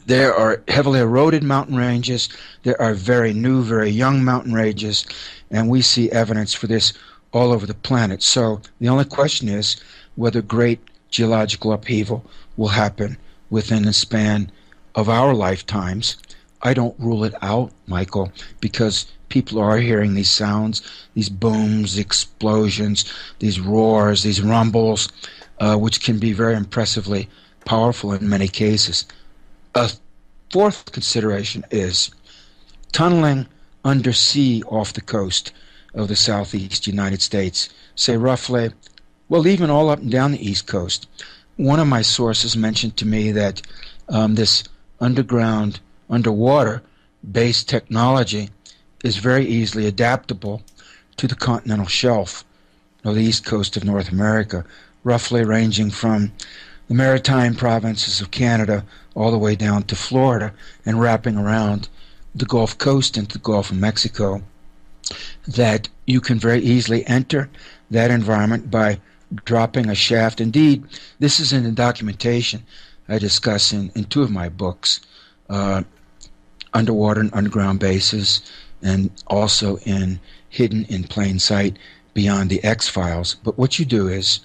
There are heavily eroded mountain ranges. There are very new, very young mountain ranges, and we see evidence for this all over the planet. So the only question is whether great geological upheaval will happen within the span of our lifetimes. I don't rule it out, Michael, because people are hearing these sounds, these booms, explosions, these roars, these rumbles, which can be very impressively powerful in many cases. A fourth consideration is tunneling undersea off the coast of the southeast United States, say roughly, well, even all up and down the East Coast. One of my sources mentioned to me that this underwater-based technology is very easily adaptable to the continental shelf of the east coast of North America, roughly ranging from the maritime provinces of Canada all the way down to Florida and wrapping around the Gulf Coast into the Gulf of Mexico, that you can very easily enter that environment by dropping a shaft. Indeed, this is in the documentation I discuss in two of my books, Underwater and Underground Bases, and also in Hidden in Plain Sight Beyond the X-Files. But what you do is,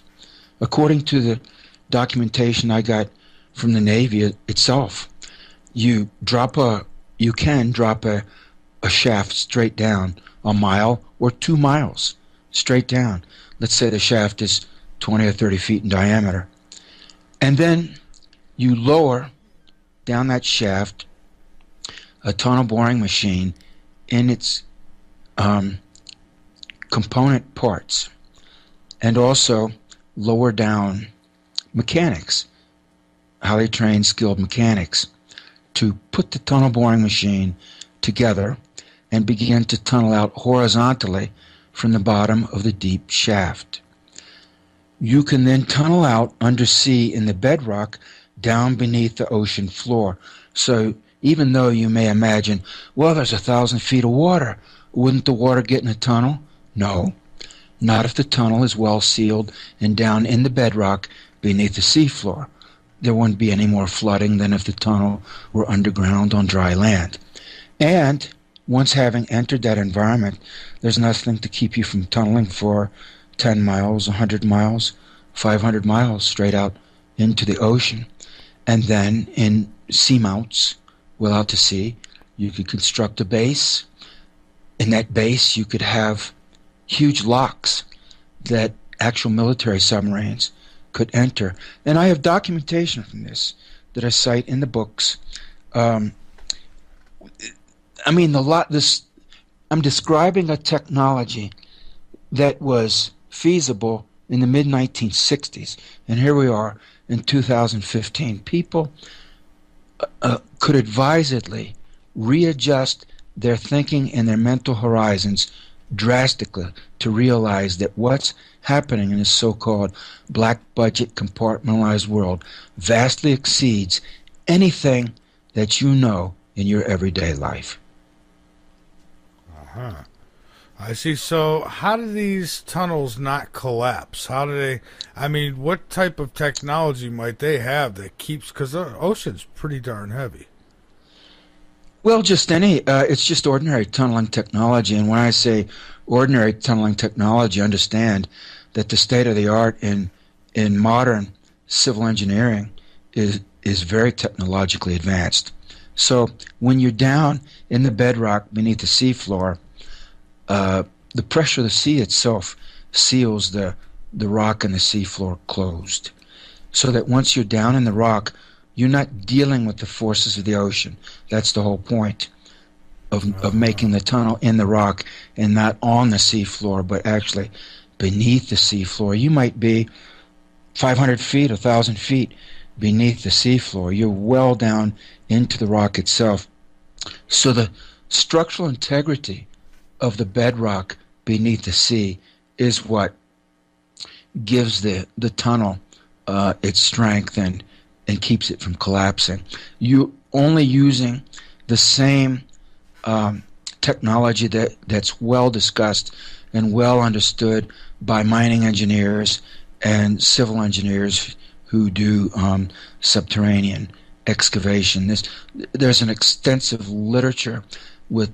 according to the documentation I got from the Navy itself, you can drop a shaft straight down a mile or 2 miles straight down. Let's say the shaft is 20 or 30 feet in diameter. And then you lower down that shaft a tunnel boring machine in its component parts, and also lower down mechanics, highly trained, skilled mechanics, to put the tunnel boring machine together and begin to tunnel out horizontally from the bottom of the deep shaft. You can then tunnel out undersea in the bedrock down beneath the ocean floor. So even though you may imagine, well, there's 1,000 feet of water, wouldn't the water get in a tunnel? No, not if the tunnel is well sealed and down in the bedrock beneath the seafloor. There wouldn't be any more flooding than if the tunnel were underground on dry land. And once having entered that environment, there's nothing to keep you from tunneling for 10 miles, 100 miles, 500 miles straight out into the ocean. And then in seamounts, well out to sea, you could construct a base. In that base, you could have huge locks that actual military submarines could enter. And I have documentation from this that I cite in the books. I'm describing a technology that was feasible in the mid-1960s, and here we are in 2015. People could advisedly readjust their thinking and their mental horizons drastically to realize that what's happening in this so-called black budget compartmentalized world vastly exceeds anything that you know in your everyday life. Uh-huh. I see. So how do these tunnels not collapse? How do they, what type of technology might they have that keeps, because the ocean's pretty darn heavy. Well, it's just ordinary tunneling technology. And when I say ordinary tunneling technology, understand that the state of the art in modern civil engineering is very technologically advanced. So when you're down in the bedrock beneath the seafloor, the pressure of the sea itself seals the rock and the seafloor closed, so that once you're down in the rock, you're not dealing with the forces of the ocean. That's the whole point of making the tunnel in the rock and not on the seafloor, but actually beneath the seafloor. You might be 500 feet, 1,000 feet beneath the seafloor. You're well down into the rock itself. So the structural integrity of the bedrock beneath the sea is what gives the tunnel its strength and keeps it from collapsing. You only using the same technology that's well discussed and well understood by mining engineers and civil engineers who do subterranean excavation. There's an extensive literature with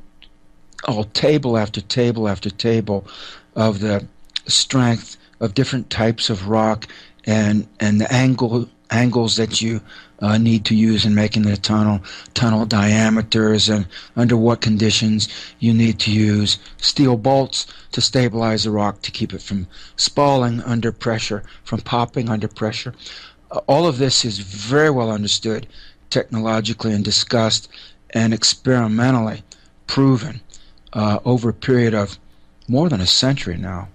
table after table after table of the strength of different types of rock and the angles that you need to use in making the tunnel diameters, and under what conditions you need to use steel bolts to stabilize the rock to keep it from spalling under pressure, from popping under pressure. All of this is very well understood technologically and discussed and experimentally proven over a period of more than a century now.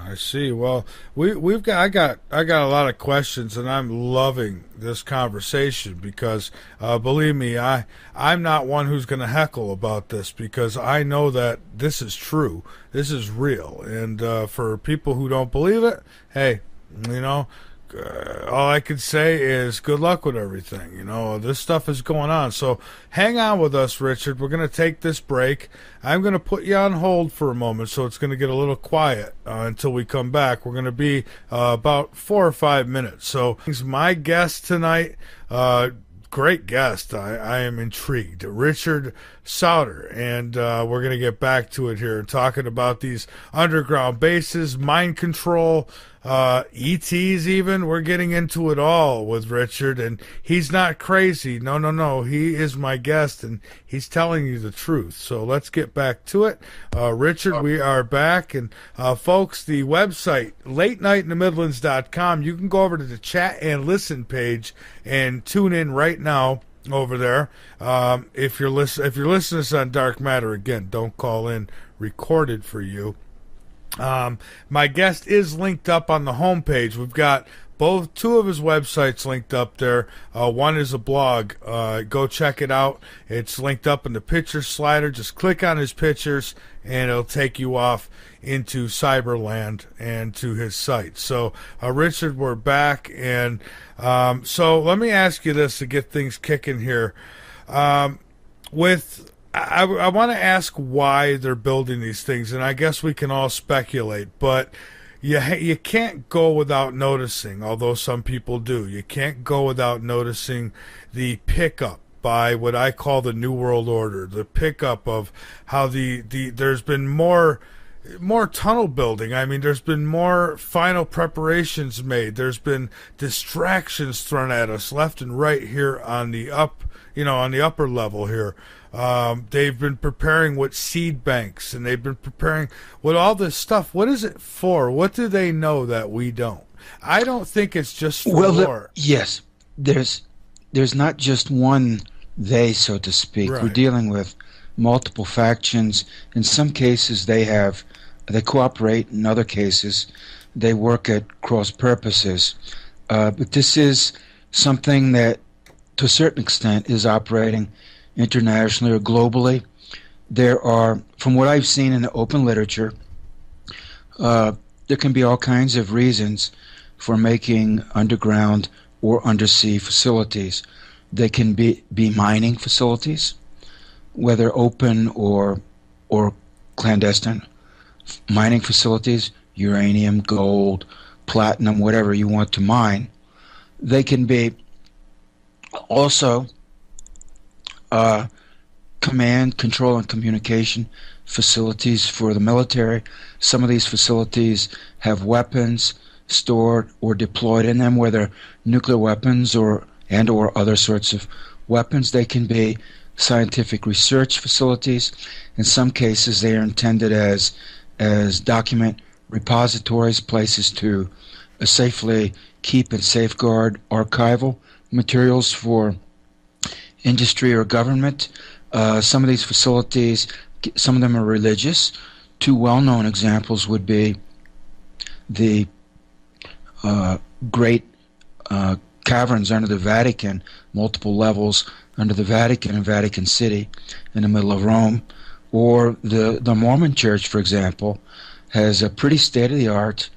I see. Well, I got a lot of questions, and I'm loving this conversation because, believe me, I'm not one who's going to heckle about this, because I know that this is true, this is real, and for people who don't believe it, hey, all I can say is good luck with everything. This stuff is going on. So hang on with us, Richard. We're going to take this break. I'm going to put you on hold for a moment, so it's going to get a little quiet until we come back. We're going to be about 4 or 5 minutes. So my guest tonight, great guest. I am intrigued. Richard Sauter, and we're going to get back to it here, talking about these underground bases, mind control, ETs even. We're getting into it all with Richard, and he's not crazy. No. He is my guest, and he's telling you the truth. So let's get back to it. Richard, we are back, and folks, the website, latenightinthemidlands.com, you can go over to the chat and listen page and tune in right now over there. If you're listening to this on Dark Matter, again, don't call in, recorded for you. My guest is linked up on the homepage. We've got two of his websites linked up there. One is a blog. Go check it out. It's linked up in the picture slider. Just click on his pictures, and it'll take you off into Cyberland and to his site. So, Richard, we're back, and so let me ask you this to get things kicking here. I want to ask why they're building these things, and I guess we can all speculate, but you can't go without noticing, although some people do. You can't go without noticing the pickup by what I call the New World Order, the pickup of how there's been more tunnel building. I mean, there's been more final preparations made. There's been distractions thrown at us left and right here on the upper level here. They've been preparing with seed banks, and they've been preparing with all this stuff. What is it for? What do they know that we don't? I don't think it's just for war. Yes, there's not just one they, so to speak. Right. We're dealing with multiple factions. In some cases, they cooperate. In other cases, they work at cross purposes. But this is something that, to a certain extent, is operating internationally or globally. There are, from what I've seen in the open literature, there can be all kinds of reasons for making underground or undersea facilities. They can be mining facilities, whether open or clandestine. Mining facilities, uranium, gold, platinum, whatever you want to mine. They can be also command, control, and communication facilities for the military. Some of these facilities have weapons stored or deployed in them, whether nuclear weapons or other sorts of weapons. They can be scientific research facilities. In some cases, they are intended as document repositories, places to safely keep and safeguard archival materials for industry or government. Some of these facilities, some of them are religious. Two well-known examples would be the great caverns under the Vatican, multiple levels under the Vatican in Vatican City in the middle of Rome. Or the Mormon Church, for example, has a pretty state-of-the-art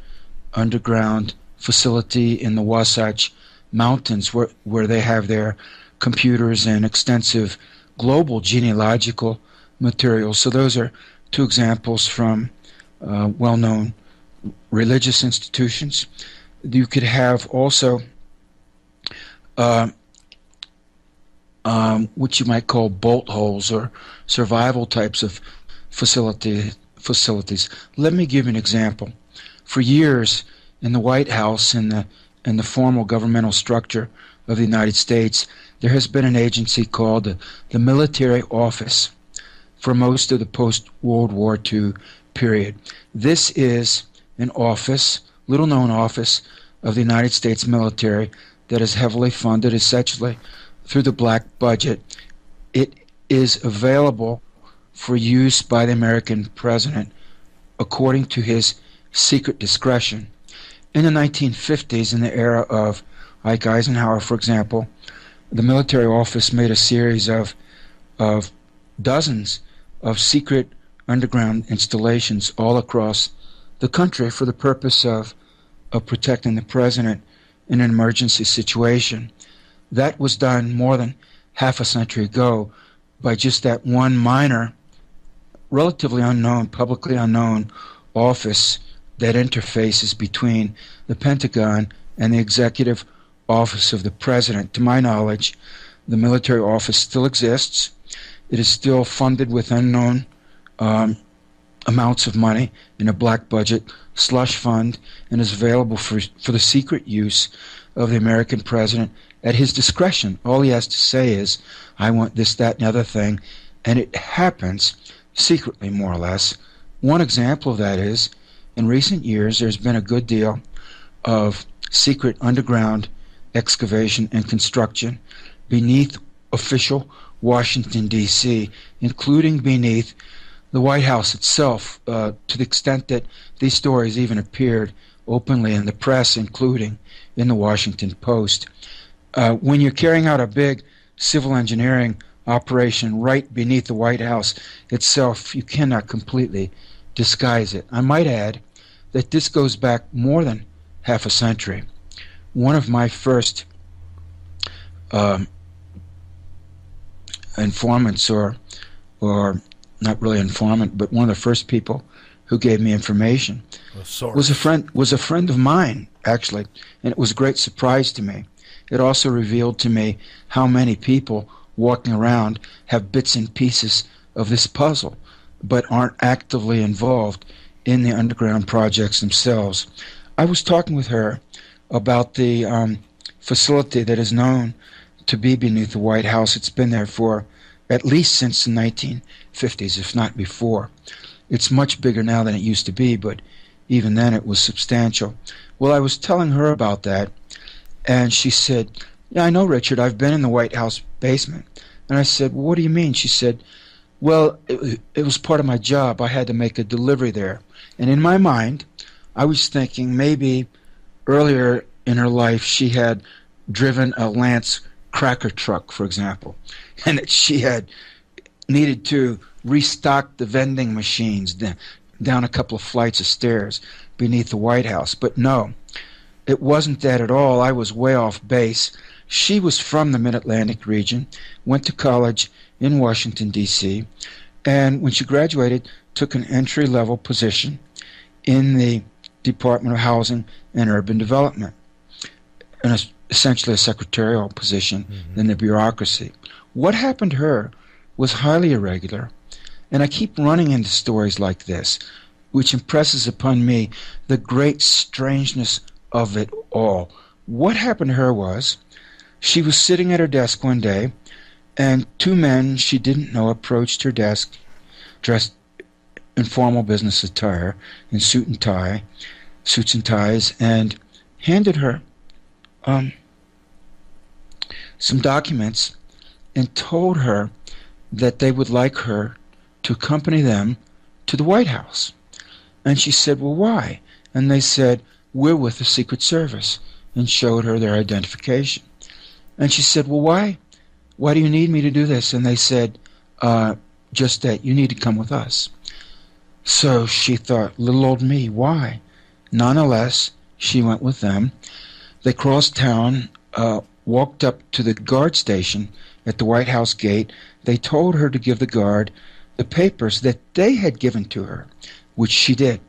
underground facility in the Wasatch Mountains where they have their computers and extensive global genealogical materials. So those are two examples from well-known religious institutions. You could have also what you might call bolt holes or survival types of facilities. Let me give you an example. For years in the White House, in the formal governmental structure of the United States, there has been an agency called the Military Office for most of the post-World War II period. This is an office, little-known office of the United States military that is heavily funded essentially through the black budget. It is available for use by the American president according to his secret discretion. In the 1950s, in the era of Ike Eisenhower, for example, the military office made a series of dozens of secret underground installations all across the country for the purpose of protecting the president in an emergency situation. That was done more than half a century ago by just that one minor, relatively unknown, publicly unknown office that interfaces between the Pentagon and the executive office of the president. To my knowledge, the military office still exists. It is still funded with unknown amounts of money in a black budget slush fund and is available for the secret use of the American president at his discretion. All he has to say is, I want this, that, and the other thing, and it happens secretly, more or less. One example of that is, in recent years, there's been a good deal of secret underground excavation and construction beneath official Washington, D.C., including beneath the White House itself, to the extent that these stories even appeared openly in the press, including in the Washington Post. When you're carrying out a big civil engineering operation right beneath the White House itself, you cannot completely disguise it. I might add that this goes back more than half a century. One of my first informants, or not really informant, but one of the first people who gave me information was a friend of mine, actually, and it was a great surprise to me. It also revealed to me how many people walking around have bits and pieces of this puzzle, but aren't actively involved in the underground projects themselves. I was talking with her about the facility that is known to be beneath the White House. It's been there for at least since the 1950s, if not before. It's much bigger now than it used to be, but even then it was substantial. Well, I was telling her about that, and she said, yeah, I know, Richard, I've been in the White House basement. And I said, well, what do you mean? She said, well, it was part of my job. I had to make a delivery there. And in my mind, I was thinking maybe earlier in her life she had driven a Lance cracker truck, for example, and that she had needed to restock the vending machines down a couple of flights of stairs beneath the White House. But no, it wasn't that at all. I was way off base. She was from the Mid-Atlantic region, went to college in Washington, D.C., and when she graduated, took an entry-level position in the Department of Housing and Urban Development, and essentially a secretarial position in the bureaucracy. What happened to her was highly irregular, and I keep running into stories like this, which impresses upon me the great strangeness of it all. What happened to her was, she was sitting at her desk one day, and two men she didn't know approached her desk, dressed in formal business attire, in suits and ties, and handed her some documents and told her that they would like her to accompany them to the White House. And she said, well, why? And they said, we're with the Secret Service, and showed her their identification. And she said, well, why? Why do you need me to do this? And they said, just that you need to come with us. So she thought, little old me, why? Nonetheless, she went with them. They crossed town, walked up to the guard station at the White House gate. They told her to give the guard the papers that they had given to her, which she did.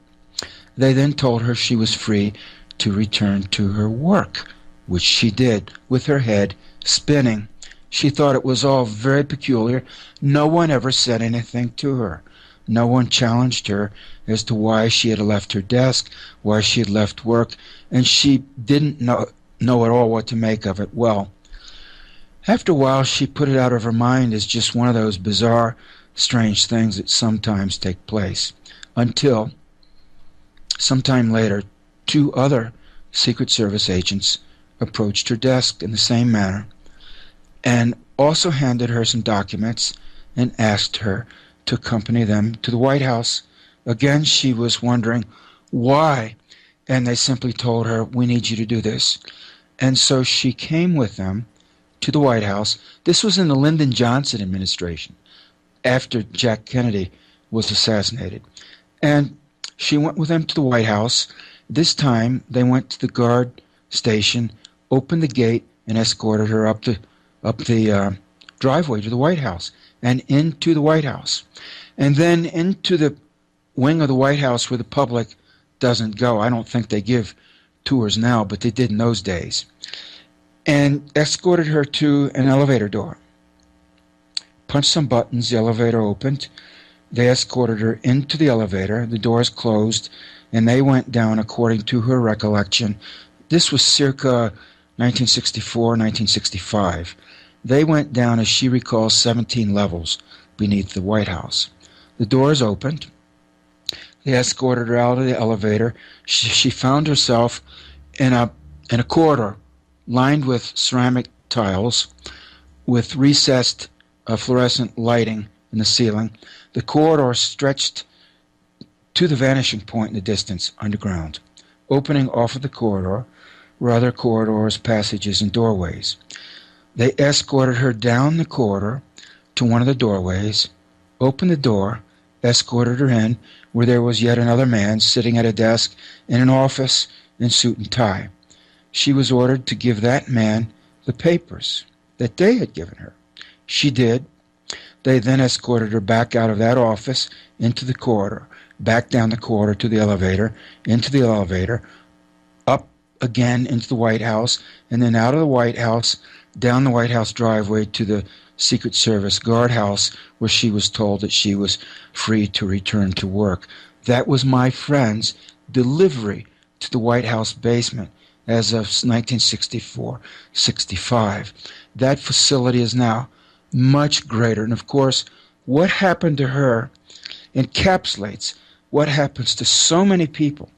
They then told her she was free to return to her work, which she did, with her head spinning. She thought it was all very peculiar. No one ever said anything to her. No one challenged her as to why she had left her desk, why she had left work, and she didn't know at all what to make of it. Well, after a while, she put it out of her mind as just one of those bizarre, strange things that sometimes take place, until sometime later, 2 other Secret Service agents approached her desk in the same manner and also handed her some documents and asked her to accompany them to the White House. Again, she was wondering why, and they simply told her, we need you to do this. And so she came with them to the White House. This was in the Lyndon Johnson administration, after Jack Kennedy was assassinated. And she went with them to the White House. This time, they went to the guard station, opened the gate, and escorted her up the driveway to the White House and into the White House, and then into the wing of the White House where the public doesn't go. I don't think they give tours now, but they did in those days, and escorted her to an elevator door. Punched some buttons, the elevator opened. They escorted her into the elevator. The doors closed, and they went down, according to her recollection. This was circa 1964, 1965. They went down, as she recalls, 17 levels beneath the White House. The doors opened. They escorted her out of the elevator. She found herself in a corridor lined with ceramic tiles with recessed fluorescent lighting in the ceiling. The corridor stretched to the vanishing point in the distance underground. Opening off of the corridor were other corridors, passages, and doorways. They escorted her down the corridor to one of the doorways, opened the door, escorted her in, where there was yet another man sitting at a desk in an office in suit and tie. She was ordered to give that man the papers that they had given her. She did. They then escorted her back out of that office into the corridor, back down the corridor to the elevator, into the elevator, up again into the White House, and then out of the White House, down the White House driveway to the Secret Service guardhouse, where she was told that she was free to return to work. That was my friend's delivery to the White House basement as of 1964-65. That facility is now much greater. And of course, what happened to her encapsulates what happens to so many people.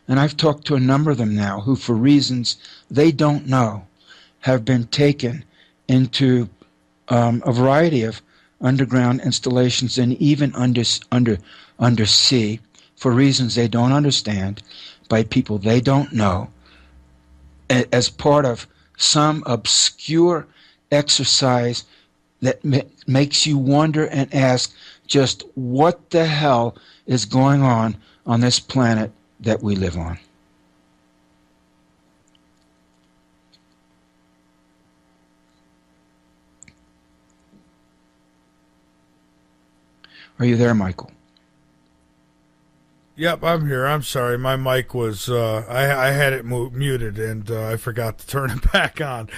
And I've talked to a number of them now who, for reasons they don't know, have been taken into a variety of underground installations and even undersea for reasons they don't understand, by people they don't know, as part of some obscure exercise that makes you wonder and ask just what the hell is going on this planet that we live on. Are you there, Michael? Yep, I'm here. I'm sorry. My mic was, I had it muted, and I forgot to turn it back on.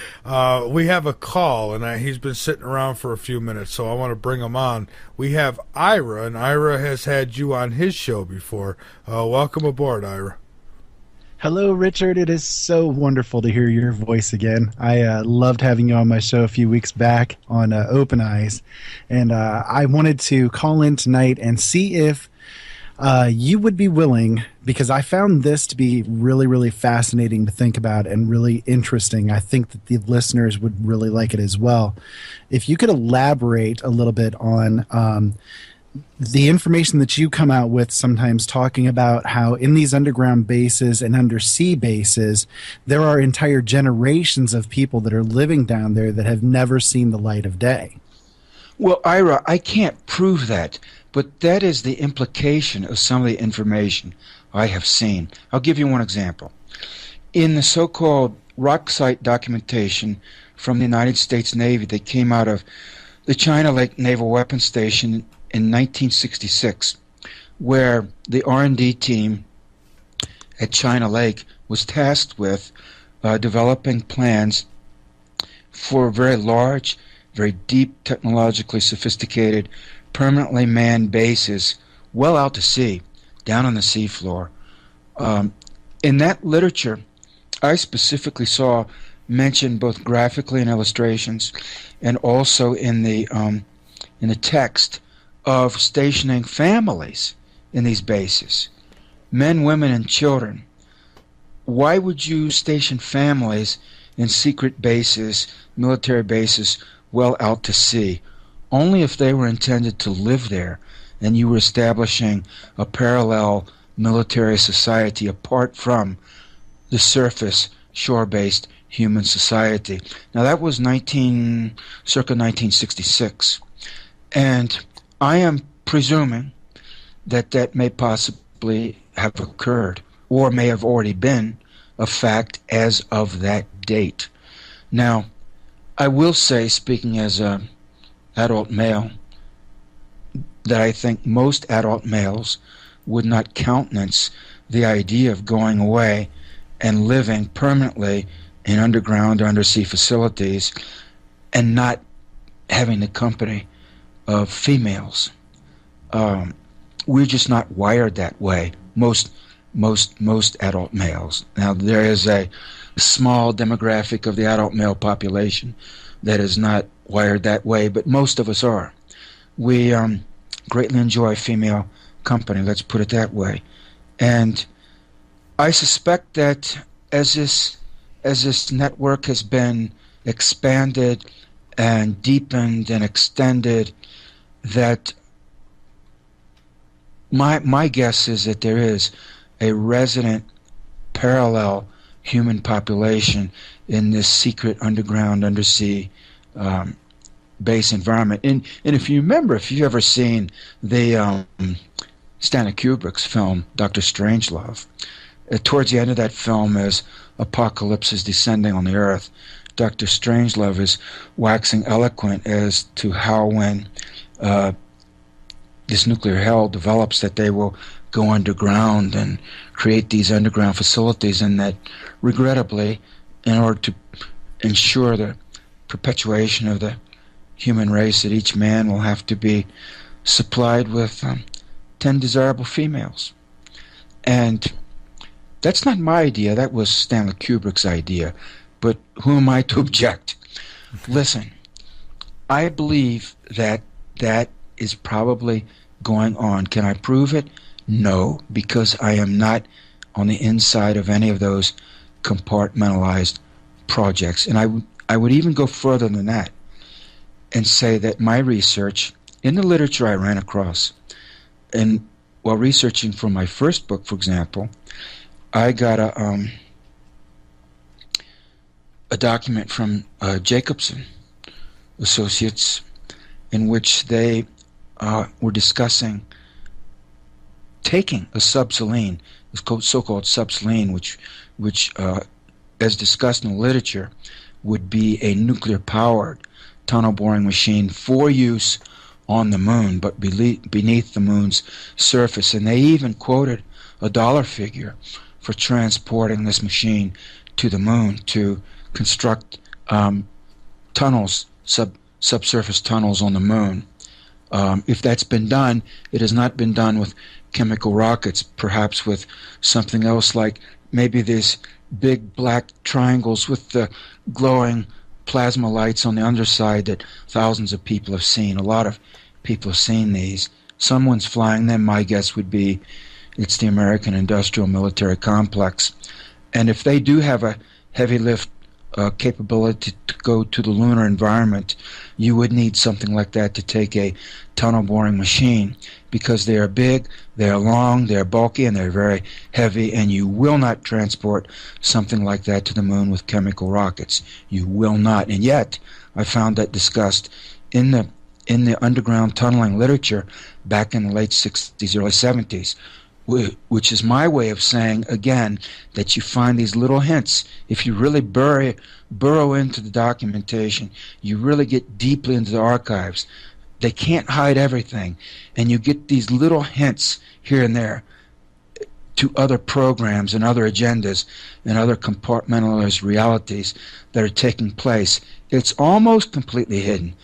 We have a call, and he's been sitting around for a few minutes, so I want to bring him on. We have Ira, and Ira has had you on his show before. Welcome aboard, Ira. Hello, Richard. It is so wonderful to hear your voice again. I loved having you on my show a few weeks back on Open Eyes, and I wanted to call in tonight and see if you would be willing, because I found this to be really, really fascinating to think about and really interesting. I think that the listeners would really like it as well. If you could elaborate a little bit on the information that you come out with sometimes talking about how in these underground bases and undersea bases, there are entire generations of people that are living down there that have never seen the light of day. Well, Ira, I can't prove that, but that is the implication of some of the information I have seen. I'll give you one example. In the so-called rock site documentation from the United States Navy that came out of the China Lake Naval Weapons Station in 1966, where the R&D team at China Lake was tasked with developing plans for a very large, very deep, technologically sophisticated, permanently manned bases well out to sea, down on the seafloor. In that literature, I specifically saw mentioned both graphically in illustrations and also in the text of stationing families in these bases, men, women, and children. Why would you station families in secret bases, military bases, well out to sea? Only if they were intended to live there and you were establishing a parallel military society apart from the surface, shore-based human society. Now that was circa 1966. And I am presuming that that may possibly have occurred or may have already been a fact as of that date. Now, I will say, speaking as an adult male, that I think most adult males would not countenance the idea of going away and living permanently in underground or undersea facilities and not having the company of females. We're just not wired that way. Most adult males. Now there is a small demographic of the adult male population that is not wired that way, but most of us are. We greatly enjoy female company. Let's put it that way. And I suspect that as this network has been expanded and deepened and extended, that my guess is that there is a resident parallel human population in this secret underground undersea base environment. And if you remember, if you've ever seen the Stanley Kubrick's film Dr. Strangelove, towards the end of that film, as apocalypse is descending on the earth, Dr. Strangelove is waxing eloquent as to how when this nuclear hell develops, that they will go underground and create these underground facilities, and that regrettably, in order to ensure the perpetuation of the human race, that each man will have to be supplied with 10 desirable females. And that's not my idea. That was Stanley Kubrick's idea. But who am I to object? Listen, I believe that that is probably going on. Can I prove it? No, because I am not on the inside of any of those compartmentalized projects. And I would even go further than that and say that my research in the literature I ran across, and while researching for my first book, for example, I got a document from Jacobson Associates in which they were discussing taking a subsaline, so-called subsaline, which as discussed in the literature, would be a nuclear-powered tunnel boring machine for use on the moon, but beneath the moon's surface. And they even quoted a dollar figure for transporting this machine to the moon to construct tunnels, subsurface tunnels on the moon. If that's been done, it has not been done with chemical rockets, perhaps with something else, like maybe these big black triangles with the glowing plasma lights on the underside that thousands of people have seen. A lot of people have seen these. Someone's flying them. My guess would be it's the American industrial military complex. And if they do have a heavy lift capability to go to the lunar environment, you would need something like that to take a tunnel boring machine, because they are big, they are long, they are bulky, and they're very heavy, and you will not transport something like that to the moon with chemical rockets. You will not. And yet, I found that discussed in the underground tunneling literature back in the late 60s, early 70s, which is my way of saying, again, that you find these little hints. If you really burrow into the documentation, you really get deeply into the archives. They can't hide everything, and you get these little hints here and there to other programs and other agendas and other compartmentalized realities that are taking place. It's almost completely hidden,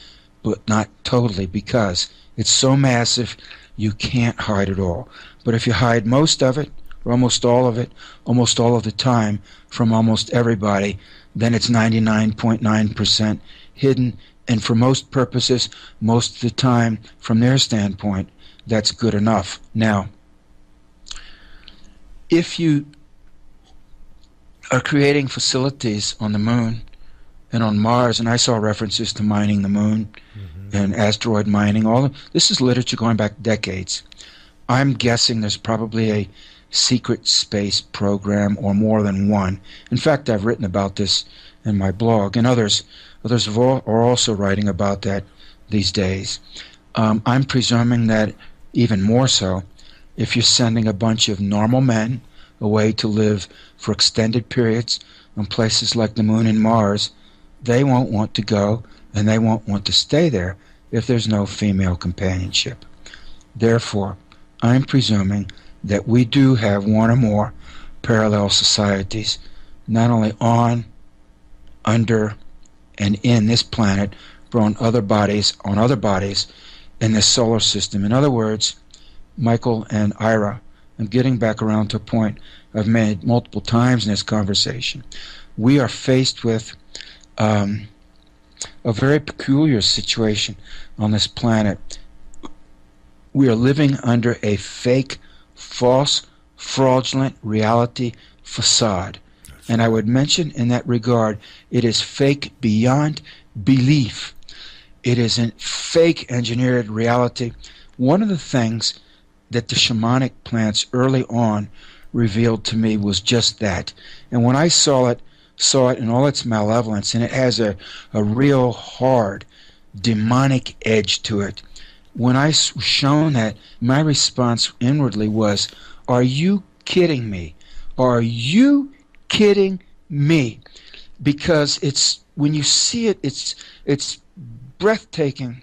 but not totally, because it's so massive you can't hide it all. But if you hide most of it, or almost all of it, almost all of the time, from almost everybody, then it's 99.9% hidden. And for most purposes, most of the time, from their standpoint, that's good enough. Now, if you are creating facilities on the moon and on Mars, and I saw references to mining the moon and asteroid mining, this is literature going back decades. I'm guessing there's probably a secret space program, or more than one. In fact, I've written about this in my blog, and others are also writing about that these days. I'm presuming that even more so, if you're sending a bunch of normal men away to live for extended periods on places like the moon and Mars, they won't want to go, and they won't want to stay there if there's no female companionship. Therefore, I'm presuming that we do have one or more parallel societies, not only on, under, and in this planet, but on other bodies in this solar system. In other words, Michael and Ira, I'm getting back around to a point I've made multiple times in this conversation. We are faced with a very peculiar situation on this planet. We are living under a fake, false, fraudulent reality facade. And I would mention in that regard, it is fake beyond belief. It is a fake engineered reality. One of the things that the shamanic plants early on revealed to me was just that. And when I saw it in all its malevolence, and it has a real hard, demonic edge to it. When I was shown that, my response inwardly was, are you kidding me? Are you kidding me? Because when you see it, it's breathtaking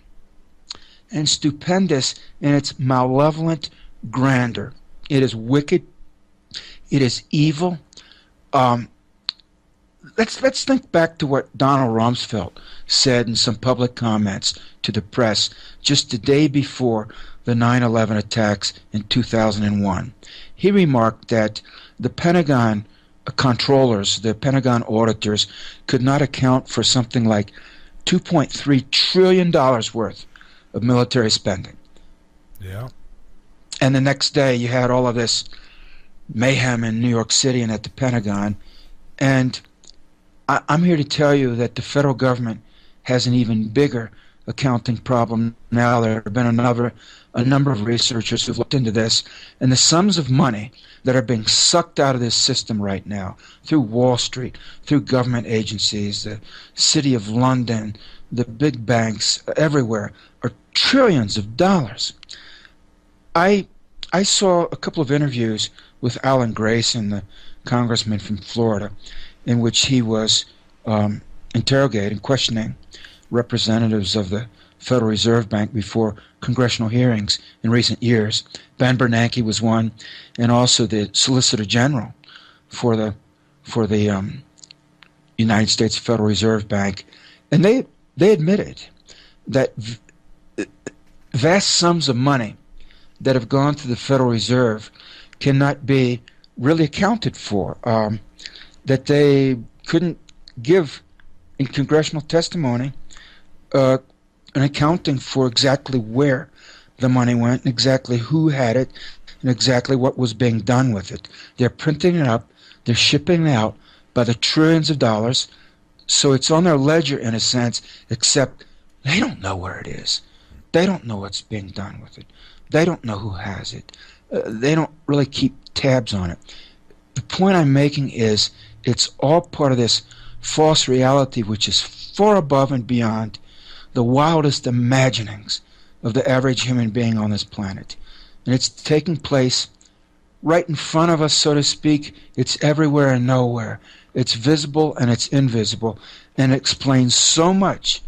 and stupendous in its malevolent grandeur. It is wicked. It is evil. Let's think back to what Donald Rumsfeld said in some public comments to the press just the day before the 9/11 attacks in 2001. He remarked that the Pentagon controllers, the Pentagon auditors, could not account for something like $2.3 trillion worth of military spending. Yeah. And the next day you had all of this mayhem in New York City and at the Pentagon. And I'm here to tell you that the federal government has an even bigger accounting problem now. There have been a number of researchers who've looked into this, and the sums of money that are being sucked out of this system right now through Wall Street, through government agencies, the City of London, the big banks, everywhere, are trillions of dollars. I saw a couple of interviews with Alan Grayson, the congressman from Florida, in which he was interrogating, questioning representatives of the Federal Reserve Bank before congressional hearings in recent years. Ben Bernanke was one, and also the Solicitor General for the United States Federal Reserve Bank, and they admitted that vast sums of money that have gone to the Federal Reserve cannot be really accounted for. That they couldn't give in congressional testimony an accounting for exactly where the money went, and exactly who had it, and exactly what was being done with it. They're printing it up, they're shipping it out by the trillions of dollars, So it's on their ledger in a sense, except they don't know where it is. They don't know what's being done with it. They don't know who has it. They don't really keep tabs on it. The point I'm making is it's all part of this false reality which is far above and beyond the wildest imaginings of the average human being on this planet. And it's taking place right in front of us, so to speak. It's everywhere and nowhere. It's visible and it's invisible, and it explains so much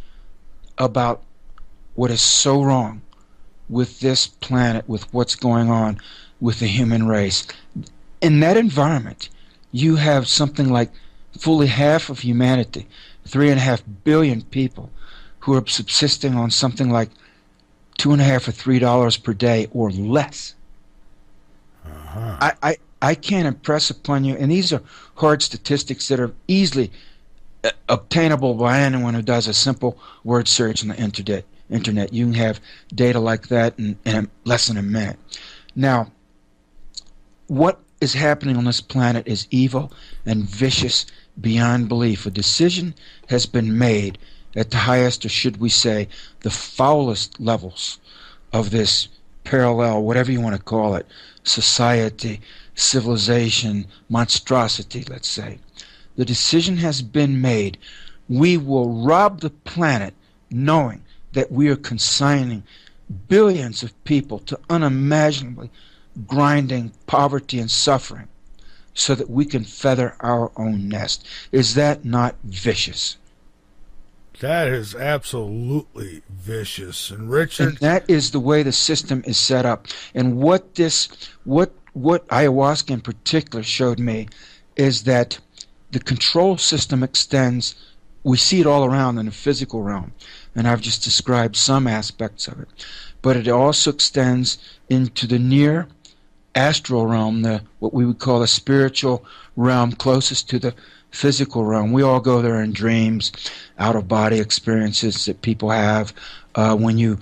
about what is so wrong with this planet, with what's going on with the human race. In that environment, you have something like fully half of humanity, 3.5 billion people, who are subsisting on something like $2.50 or $3 per day or less. I can't impress upon you, and these are hard statistics that are easily obtainable by anyone who does a simple word search on the internet. You can have data like that in less than a minute. Now, what is happening on this planet is evil and vicious beyond belief. A decision has been made at the highest, or should we say, the foulest levels of this parallel, whatever you want to call it, society, civilization, monstrosity, let's say. The decision has been made. We will rob the planet knowing that we are consigning billions of people to unimaginably grinding poverty and suffering so that we can feather our own nest. Is that not vicious? That is absolutely vicious. And Richard, and that is the way the system is set up. And what ayahuasca in particular showed me is that the control system extends. We see it all around in the physical realm, and I've just described some aspects of it. But it also extends into the near astral realm, what we would call the spiritual realm closest to the physical realm. We all go there in dreams, out-of-body experiences that people have when you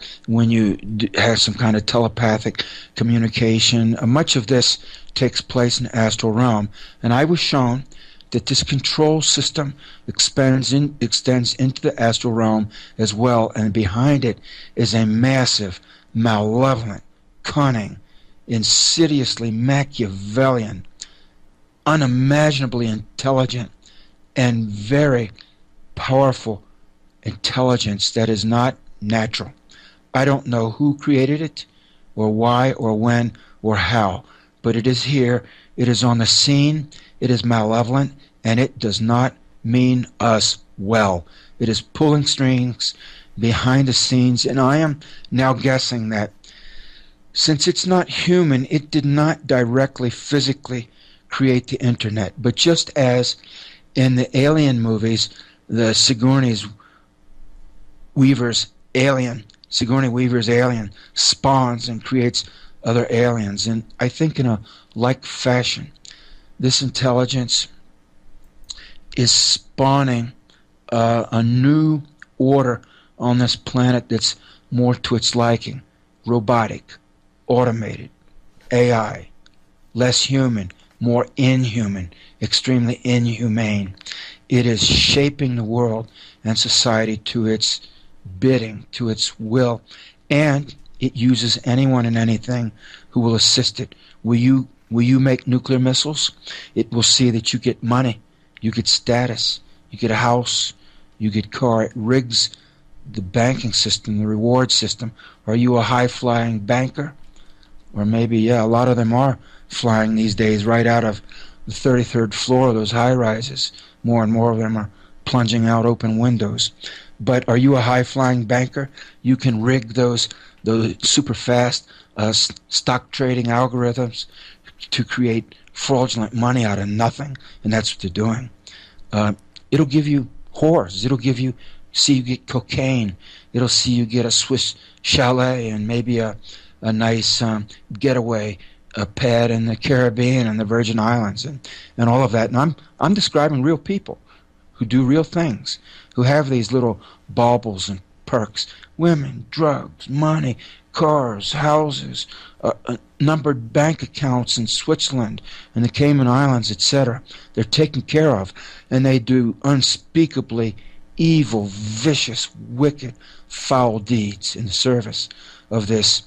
have some kind of telepathic communication. Much of this takes place in the astral realm, and I was shown that this control system extends into the astral realm as well, and behind it is a massive, malevolent, cunning, insidiously Machiavellian, unimaginably intelligent, and very powerful intelligence that is not natural. I don't know who created it, or why, or when, or how, but it is here, it is on the scene, it is malevolent, and it does not mean us well. It is pulling strings behind the scenes, and I am now guessing that since it's not human, it did not directly, physically create the internet. But just as in the Alien movies, the Sigourney Weaver's alien spawns and creates other aliens. And I think in a like fashion, this intelligence is spawning a new order on this planet that's more to its liking. Robotic, automated, AI, less human, more inhuman, extremely inhumane. It is shaping the world and society to its bidding, to its will, and it uses anyone and anything who will assist it. Will you make nuclear missiles? It will see that you get money, you get status, you get a house, you get car. It rigs the banking system, the reward system. Are you a high-flying banker? Or maybe, a lot of them are flying these days right out of the 33rd floor of those high-rises. More and more of them are plunging out open windows. But are you a high-flying banker? You can rig those super-fast stock trading algorithms to create fraudulent money out of nothing, and that's what they're doing. It'll give you whores. It'll give you, see you get cocaine. It'll see you get a Swiss chalet and maybe a nice getaway pad in the Caribbean and the Virgin Islands and all of that. And I'm describing real people who do real things, who have these little baubles and perks. Women, drugs, money, cars, houses, numbered bank accounts in Switzerland and the Cayman Islands, etc. They're taken care of, and they do unspeakably evil, vicious, wicked, foul deeds in the service of this.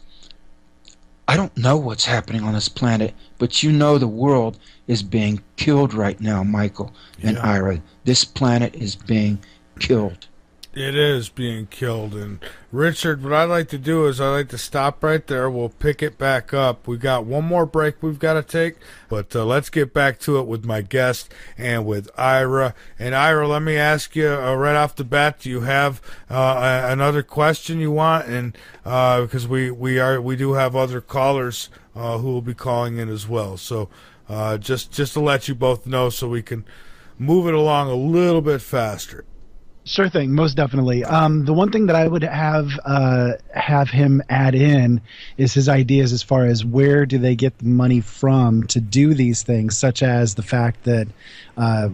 I don't know what's happening on this planet, but you know the world is being killed right now, Michael and Ira. This planet is being killed. It is being killed. And Richard, what I'd like to do is I'd like to stop right there. We'll pick it back up. We got one more break we've got to take, but let's get back to it with my guest and with Ira. And Ira, let me ask you right off the bat, do you have another question you want? And because we do have other callers who will be calling in as well. So just to let you both know, so we can move it along a little bit faster. Sure thing, most definitely. The one thing that I would have him add in is his ideas as far as where do they get the money from to do these things, such as the fact that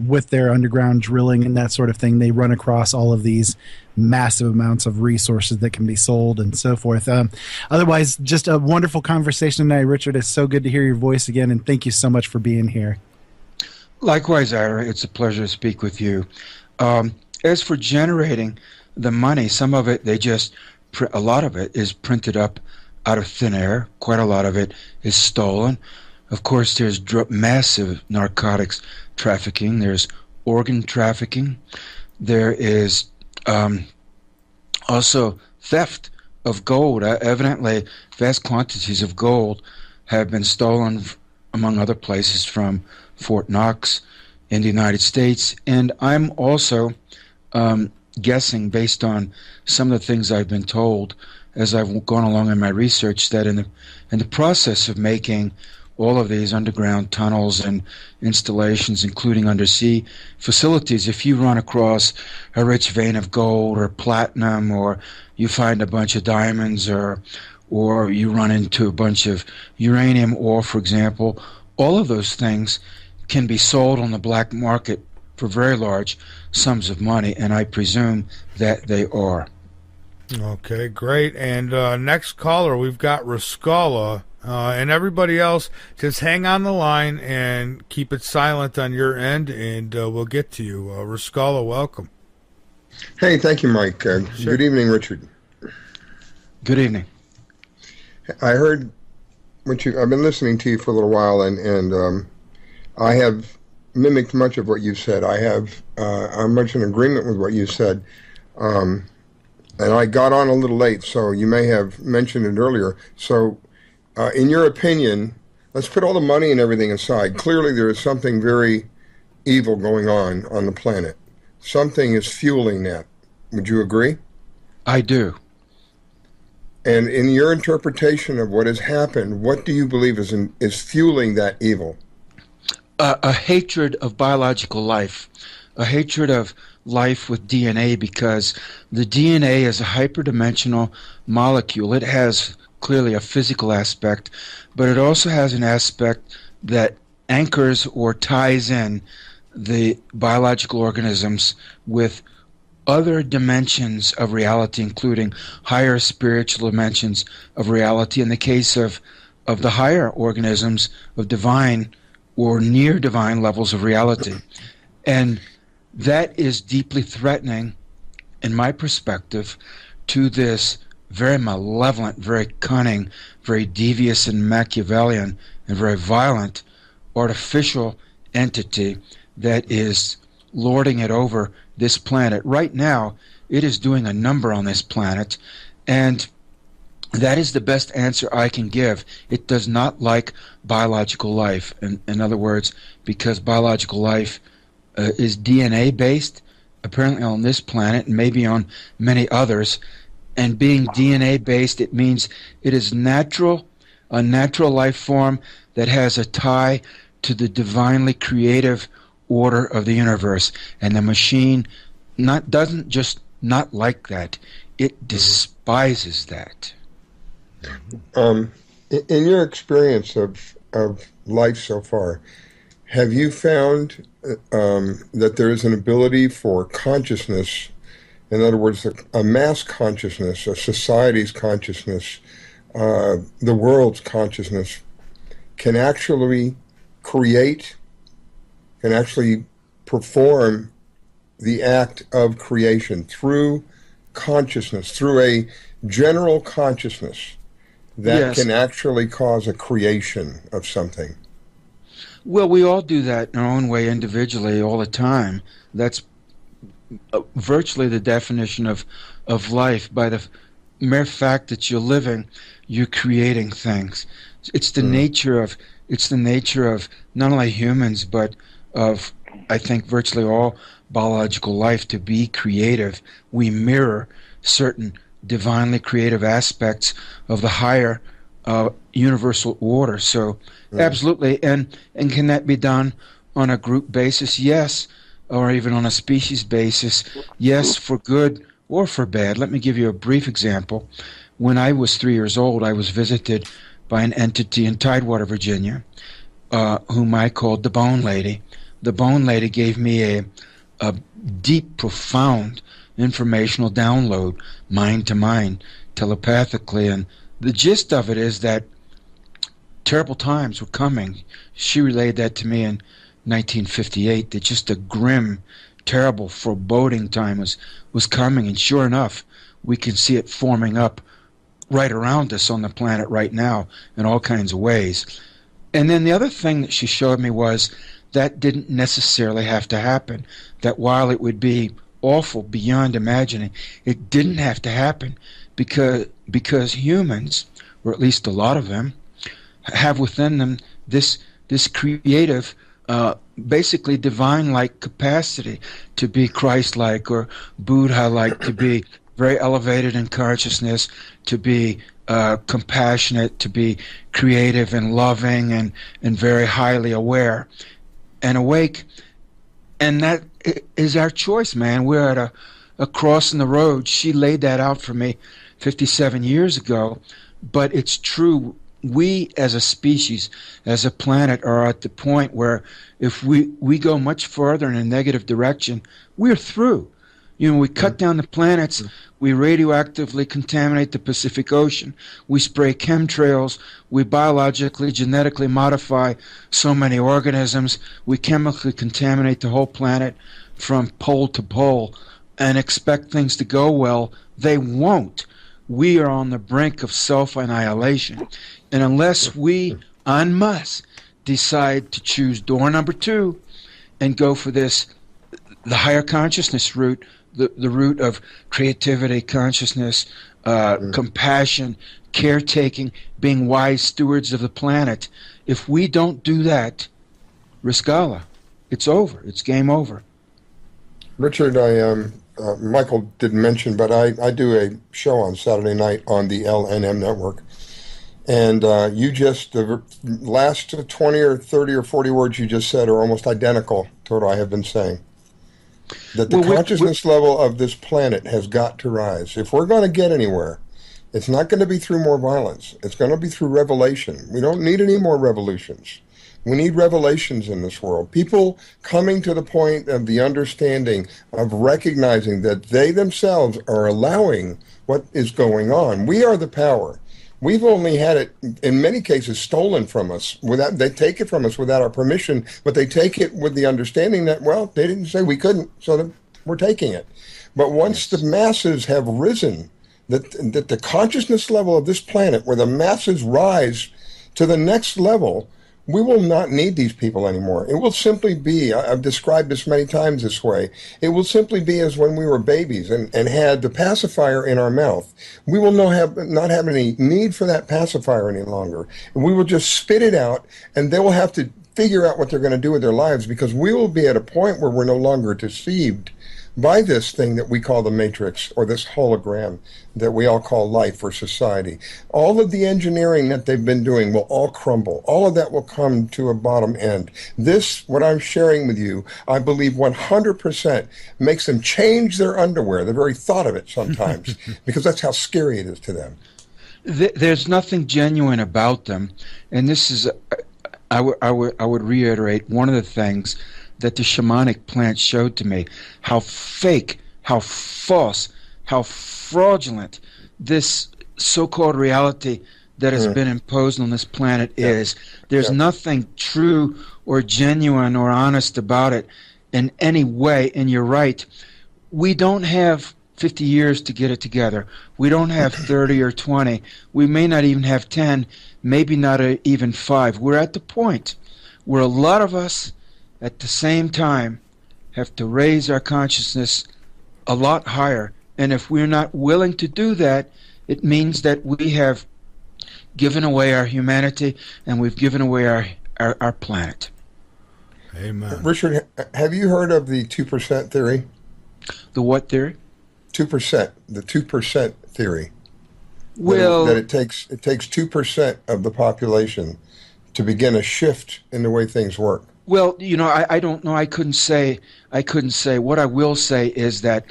with their underground drilling and that sort of thing, they run across all of these massive amounts of resources that can be sold and so forth. Otherwise, just a wonderful conversation tonight, Richard. It's so good to hear your voice again, and thank you so much for being here. Likewise, Ira, it's a pleasure to speak with you. As for generating the money, some of it a lot of it is printed up out of thin air. Quite a lot of it is stolen. Of course, there's massive narcotics trafficking. There's organ trafficking. There is also theft of gold. Evidently, vast quantities of gold have been stolen, among other places, from Fort Knox in the United States. And I'm also guessing, based on some of the things I've been told as I've gone along in my research, that in the process of making all of these underground tunnels and installations, including undersea facilities, if you run across a rich vein of gold or platinum, or you find a bunch of diamonds, or you run into a bunch of uranium ore, for example, all of those things can be sold on the black market for very large sums of money, and I presume that they are. Okay, great. And next caller, we've got Rascala. And everybody else, just hang on the line and keep it silent on your end, and we'll get to you. Rascala, welcome. Hey, thank you, Mike. Sure. Good evening, Richard. Good evening. I heard I've been listening to you for a little while, and I have mimicked much of what you said. I'm much in agreement with what you said. And I got on a little late, so you may have mentioned it earlier. So, in your opinion, let's put all the money and everything aside. Clearly, there is something very evil going on the planet. Something is fueling that. Would you agree? I do. And in your interpretation of what has happened, what do you believe is fueling that evil? A hatred of biological life, a hatred of life with DNA, because the DNA is a hyperdimensional molecule. It has clearly a physical aspect, but it also has an aspect that anchors or ties in the biological organisms with other dimensions of reality, including higher spiritual dimensions of reality. In the case of the higher organisms, of divine or near divine levels of reality. And that is deeply threatening, in my perspective, to this very malevolent, very cunning, very devious and Machiavellian and very violent artificial entity that is lording it over this planet. Right now, it is doing a number on this planet, and that is the best answer I can give. It does not like biological life. In other words, because biological life is DNA-based, apparently on this planet and maybe on many others, and being DNA-based, it means it is natural, a natural life form that has a tie to the divinely creative order of the universe. And the machine doesn't just not like that, it despises that. In your experience of life so far, have you found that there is an ability for consciousness, in other words, a mass consciousness, a society's consciousness, the world's consciousness can actually create, can actually perform the act of creation through consciousness, through a general consciousness that Yes. can actually cause a creation of something. Well, we all do that in our own way individually all the time. That's virtually the definition of life. By the mere fact that you're living, you're creating things. It's the nature of not only humans but of, I think, virtually all biological life to be creative. We mirror certain divinely creative aspects of the higher universal order. So absolutely. And can that be done on a group basis? Yes. Or even on a species basis? Yes, for good or for bad. Let me give you a brief example. When I was 3 years old, I was visited by an entity in Tidewater, Virginia, whom I called the Bone Lady. The Bone Lady gave me a deep, profound informational download, mind to mind, telepathically. And the gist of it is that terrible times were coming. She relayed that to me in 1958, that just a grim, terrible, foreboding time was coming. And sure enough, we can see it forming up right around us on the planet right now in all kinds of ways. And then the other thing that she showed me was that didn't necessarily have to happen. That while it would be awful beyond imagining, it didn't have to happen because humans, or at least a lot of them, have within them this creative, basically divine-like capacity to be Christ-like or Buddha-like, to be very elevated in consciousness, to be compassionate, to be creative and loving and very highly aware and awake. And that is our choice, man. We're at a cross in the road. She laid that out for me 57 years ago. But it's true. We as a species, as a planet, are at the point where if we go much further in a negative direction, we're through. You know, we cut down the planets, we radioactively contaminate the Pacific Ocean, we spray chemtrails, we biologically, genetically modify so many organisms, we chemically contaminate the whole planet from pole to pole and expect things to go well. They won't. We are on the brink of self-annihilation. And unless we, en masse, decide to choose door number 2 and go for this, the higher consciousness route, the route of creativity, consciousness, compassion, caretaking, being wise stewards of the planet, if we don't do that, Riscala, it's over. It's game over. Richard, Michael didn't mention, but I do a show on Saturday night on the LNM network. And the last 20 or 30 or 40 words you just said are almost identical to what I have been saying. That the consciousness level of this planet has got to rise. If we're going to get anywhere, it's not going to be through more violence. It's going to be through revelation. We don't need any more revolutions. We need revelations in this world. People coming to the point of the understanding of recognizing that they themselves are allowing what is going on. We are the power. We've only had it, in many cases, stolen from us. They take it from us without our permission, but they take it with the understanding that, well, they didn't say we couldn't, so we're taking it. But once the masses have risen, that the consciousness level of this planet, where the masses rise to the next level, we will not need these people anymore. It will simply be, I've described this many times this way, it will simply be as when we were babies and had the pacifier in our mouth. We will not have any need for that pacifier any longer. We will just spit it out, and they will have to figure out what they're going to do with their lives, because we will be at a point where we're no longer deceived by this thing that we call the matrix, or this hologram that we all call life or society. All of the engineering that they've been doing will all crumble. All of that will come to a bottom end. This, what I'm sharing with you, I believe 100% makes them change their underwear, the very thought of it sometimes, because that's how scary it is to them. There's nothing genuine about them. And this is, I would reiterate, one of the things that the shamanic plants showed to me, how fake, how false, how fraudulent this so-called reality that has been imposed on this planet is. There's nothing true or genuine or honest about it in any way, and you're right. We don't have 50 years to get it together. We don't have 30 or 20. We may not even have 10, maybe not even 5. We're at the point where a lot of us at the same time have to raise our consciousness a lot higher. And if we're not willing to do that, it means that we have given away our humanity and we've given away our planet. Amen. Richard, have you heard of the 2% theory? The what theory? 2%, the 2% theory. Well, that it takes 2% of the population to begin a shift in the way things work. Well, I don't know. I couldn't say. What I will say is that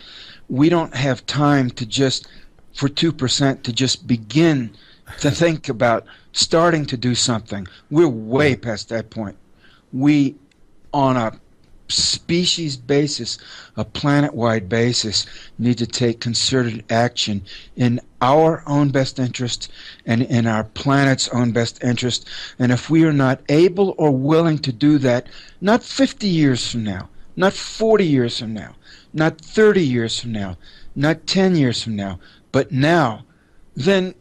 we don't have time to just, for 2% to just begin to think about starting to do something. We're way past that point. We, on a species basis, a planet-wide basis, need to take concerted action in our own best interest and in our planet's own best interest. And if we are not able or willing to do that, not 50 years from now, not 40 years from now, not 30 years from now, not 10 years from now, but now, then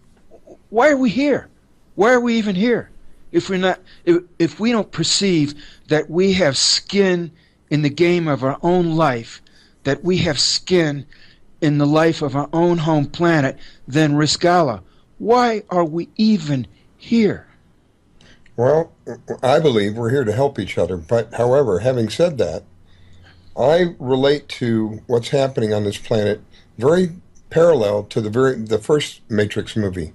why are we here? Why are we even here? If we don't perceive that we have skin in the game of our own life, that we have skin in the life of our own home planet, then Riscala, why are we even here? Well, I believe we're here to help each other. But however, having said that, I relate to what's happening on this planet very parallel to the first Matrix movie.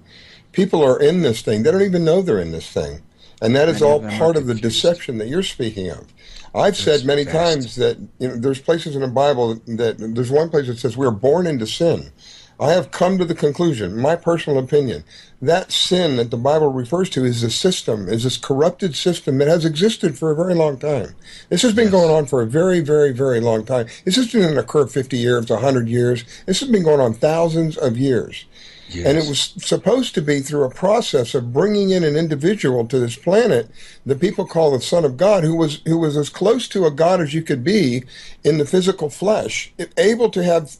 People are in this thing. They don't even know they're in this thing. And that is all part of the deception that you're speaking of. I've said many times that there's places in the Bible that there's one place that says we're born into sin. I have come to the conclusion, my personal opinion, that sin that the Bible refers to is a system, is this corrupted system that has existed for a very long time. This has been going on for a very, very, very long time. This didn't occur 50 years, 100 years. This has been going on thousands of years. Yes. And it was supposed to be through a process of bringing in an individual to this planet that people call the Son of God, who was as close to a God as you could be in the physical flesh, able to have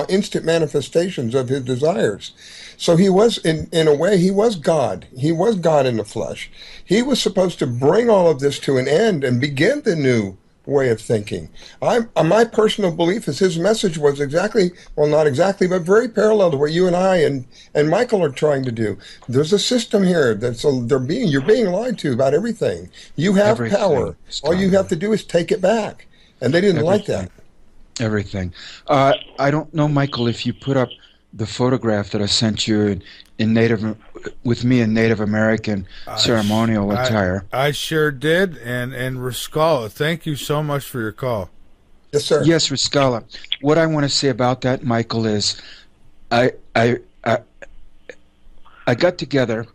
instant manifestations of his desires. So he was, in a way, he was God. He was God in the flesh. He was supposed to bring all of this to an end and begin the new way of thinking. My personal belief is his message was not exactly, but very parallel to what you and I and Michael are trying to do. There's a system here you're being lied to about everything. You have power. All you have to do is take it back. And they didn't like that. Everything. I don't know, Michael, if you put up the photograph that I sent you with me in Native American ceremonial attire. I sure did, and Riscala, thank you so much for your call. Yes, sir. Yes, Riscala. What I want to say about that, Michael, is I got together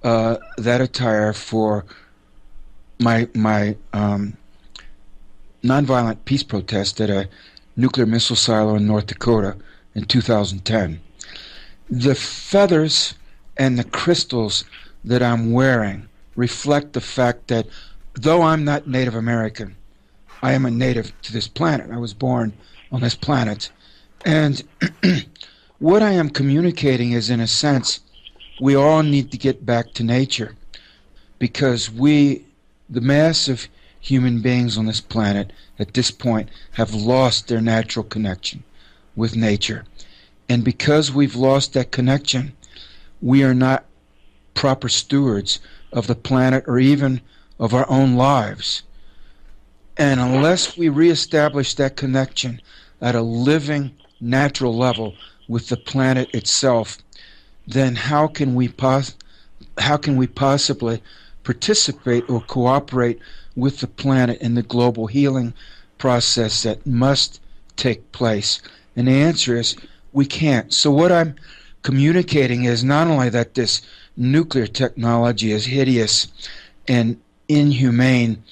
that attire for my nonviolent peace protest at a nuclear missile silo in North Dakota in 2010. The feathers and the crystals that I'm wearing reflect the fact that though I'm not Native American, I am a native to this planet. I was born on this planet. And what I am communicating is, in a sense, we all need to get back to nature, because the mass of human beings on this planet at this point have lost their natural connection with nature. And because we've lost that connection, we are not proper stewards of the planet or even of our own lives. And unless we reestablish that connection at a living, natural level with the planet itself, then how can we possibly participate or cooperate with the planet in the global healing process that must take place? And the answer is we can't. So what I'm communicating is not only that this nuclear technology is hideous and inhumane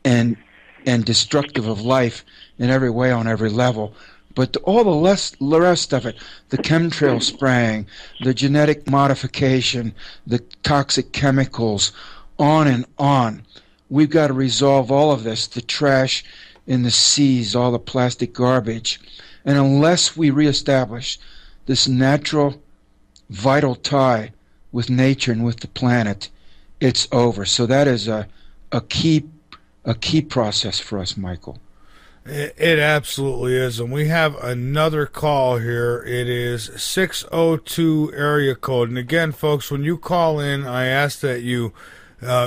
and destructive of life in every way on every level, But all the rest of it, the chemtrail spraying, the genetic modification, the toxic chemicals, on and on. We've got to resolve all of this, the trash in the seas, all the plastic garbage. And unless we reestablish this natural, vital tie with nature and with the planet, it's over. So that is a key process for us, Michael. It absolutely is. And we have another call here. It is 602 area code. And again, folks, when you call in, I ask that you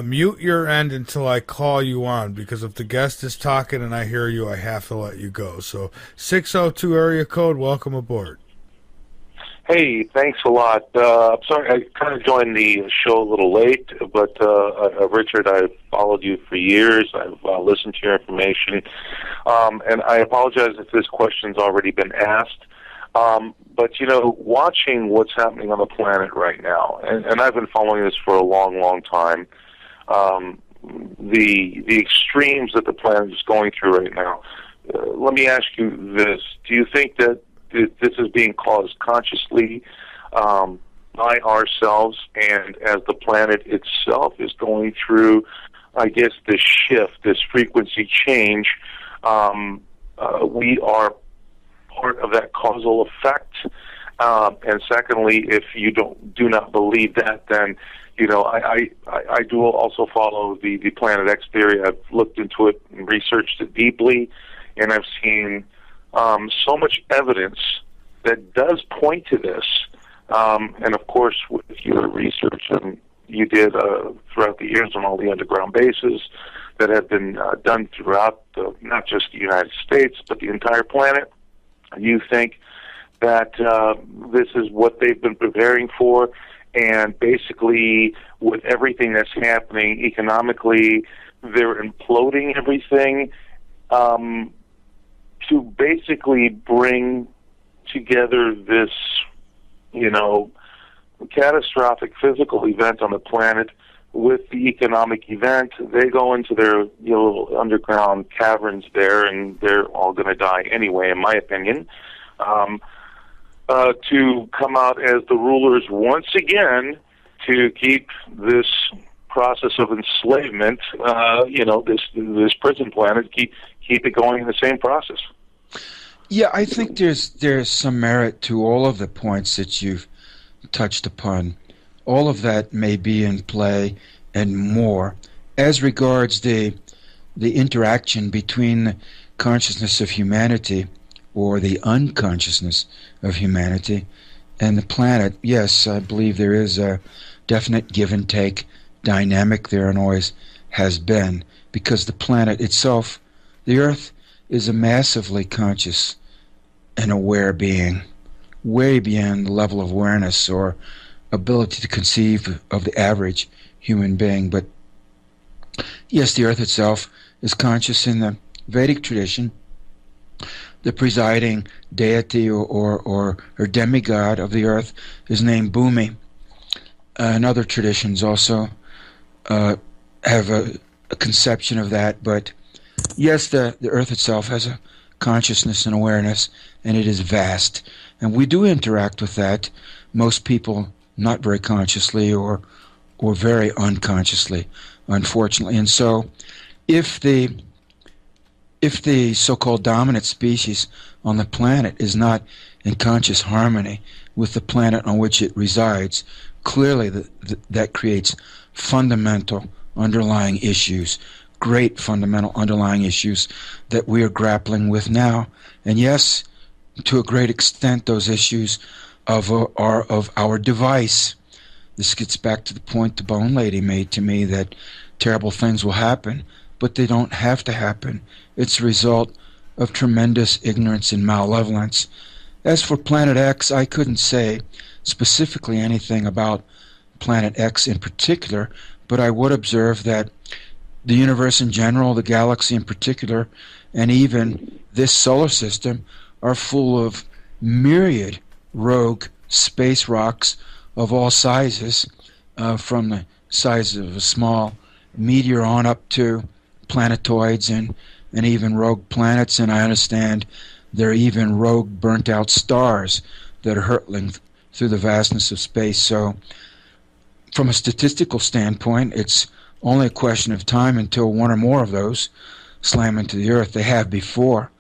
mute your end until I call you on, because if the guest is talking and I hear you, I have to let you go. So 602 area code, welcome aboard. Hey, thanks a lot. I'm sorry, I kind of joined the show a little late, but Richard, I've followed you for years. I've listened to your information, and I apologize if this question's already been asked. But, you know, watching what's happening on the planet right now, and I've been following this for a long, long time, the extremes that the planet is going through right now, let me ask you this. Do you think that this is being caused consciously by ourselves, and as the planet itself is going through, I guess, this shift, this frequency change, we are part of that causal effect? And secondly, if you do not believe that, then, you know, I do also follow the Planet X theory. I've looked into it and researched it deeply, and I've seen so much evidence that does point to this. And of course, with your research you did throughout the years on all the underground bases that have been done throughout not just the United States, but the entire planet, you think that this is what they've been preparing for, and basically with everything that's happening economically, they're imploding everything to basically bring together this, you know, catastrophic physical event on the planet with the economic event. They go into their, you know, little underground caverns there, and they're all going to die anyway, in my opinion, to come out as the rulers once again to keep this process of enslavement, you know, this prison planet, keep it going in the same process. Yeah, I think there's some merit to all of the points that you've touched upon. All of that may be in play and more. As regards the interaction between the consciousness of humanity, or the unconsciousness of humanity, and the planet, yes, I believe there is a definite give and take dynamic there, and always has been, because the planet itself, the Earth, is a massively conscious and aware being, way beyond the level of awareness or ability to conceive of the average human being. But yes, the Earth itself is conscious. In the Vedic tradition, the presiding deity or demigod of the Earth is named Bhumi. And other traditions also have a conception of that. But yes, the Earth itself has a consciousness and awareness, and it is vast. And we do interact with that, most people not very consciously or very unconsciously, unfortunately. And so if the so-called dominant species on the planet is not in conscious harmony with the planet on which it resides, clearly that creates fundamental underlying issues, great fundamental underlying issues that we are grappling with now. And yes, to a great extent, those issues are of our device. This gets back to the point the Bone Lady made to me, that terrible things will happen, but they don't have to happen. It's a result of tremendous ignorance and malevolence. As for Planet X, I couldn't say specifically anything about Planet X in particular, but I would observe that the universe in general, the galaxy in particular, and even this solar system are full of myriad rogue space rocks of all sizes, from the size of a small meteor on up to planetoids and even rogue planets. And I understand There are even rogue, burnt-out stars that are hurtling through the vastness of space. So, from a statistical standpoint, it's only a question of time until one or more of those slam into the Earth. They have before.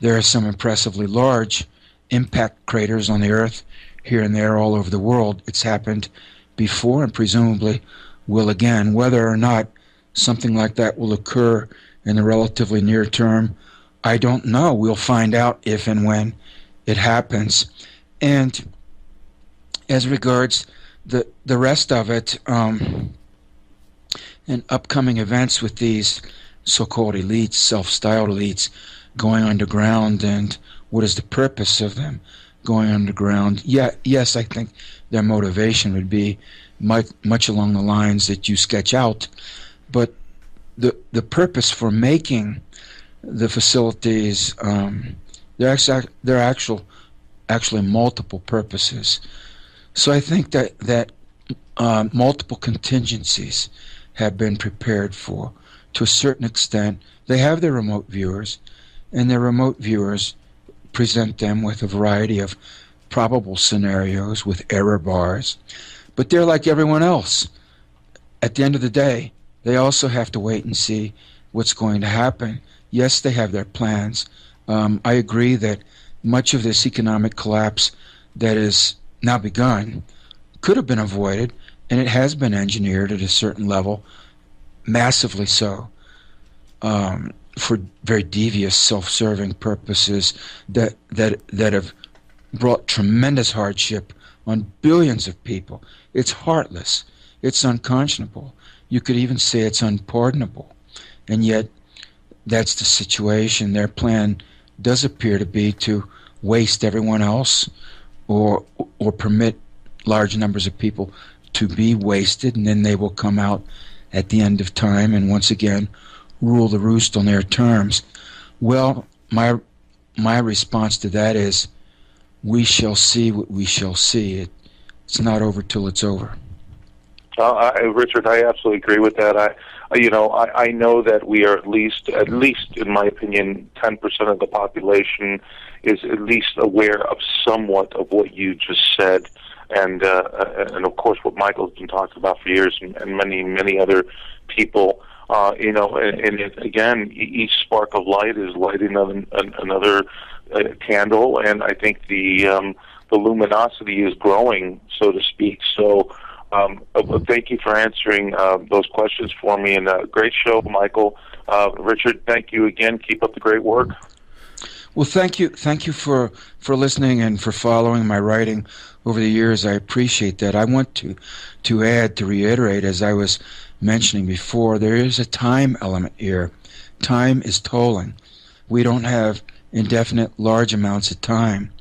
There are some impressively large impact craters on the Earth here and there all over the world. It's happened before and presumably will again. Whether or not something like that will occur in the relatively near term, I don't know. We'll find out if and when it happens. And as regards the rest of it, and upcoming events with these so-called elites, self-styled elites, going underground, and what is the purpose of them going underground? Yes, I think their motivation would be much along the lines that you sketch out, but the purpose for making the facilities, there are actually multiple purposes. So I think that multiple contingencies have been prepared for. To a certain extent, they have their remote viewers, and their remote viewers present them with a variety of probable scenarios with error bars. But they're like everyone else. At the end of the day, they also have to wait and see what's going to happen. Yes, they have their plans. I agree that much of this economic collapse that is now begun could have been avoided, and it has been engineered at a certain level, massively so, for very devious, self-serving purposes that have brought tremendous hardship on billions of people. It's heartless. It's unconscionable. You could even say it's unpardonable. And yet, that's the situation. Their plan does appear to be to waste everyone else, or permit large numbers of people to be wasted, and then they will come out at the end of time and once again rule the roost on their terms. Well, my response to that is, we shall see what we shall see. It's not over till it's over. Richard, I absolutely agree with that. I know that we are at least in my opinion, 10% of the population is at least aware of somewhat of what you just said, and of course what Michael's been talking about for years, and many other people. And again, each spark of light is lighting another candle, and I think the luminosity is growing, so to speak. So. Thank you for answering those questions for me, and great show, Michael. Richard, thank you again. Keep up the great work. Well, thank you for listening and for following my writing over the years. I appreciate that. I want to reiterate, as I was mentioning before, there is a time element here. Time is tolling. We don't have indefinite large amounts of time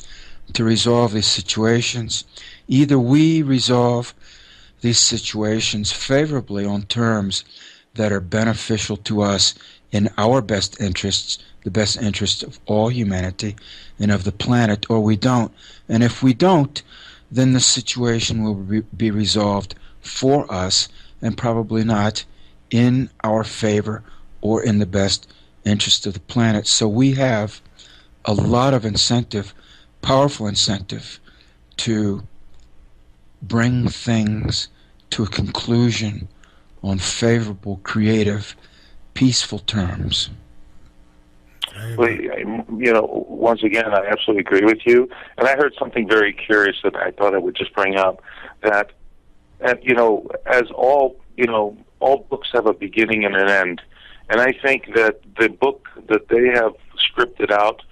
to resolve these situations. Either we resolve these situations favorably on terms that are beneficial to us in our best interests, the best interests of all humanity and of the planet, or we don't. And if we don't, then the situation will be resolved for us and probably not in our favor or in the best interest of the planet. So we have a lot of incentive, powerful incentive, to bring things to a conclusion on favorable, creative, peaceful terms. Well, once again, I absolutely agree with you. And I heard something very curious that I thought I would just bring up, that, as all books have a beginning and an end. And I think that the book that they have scripted out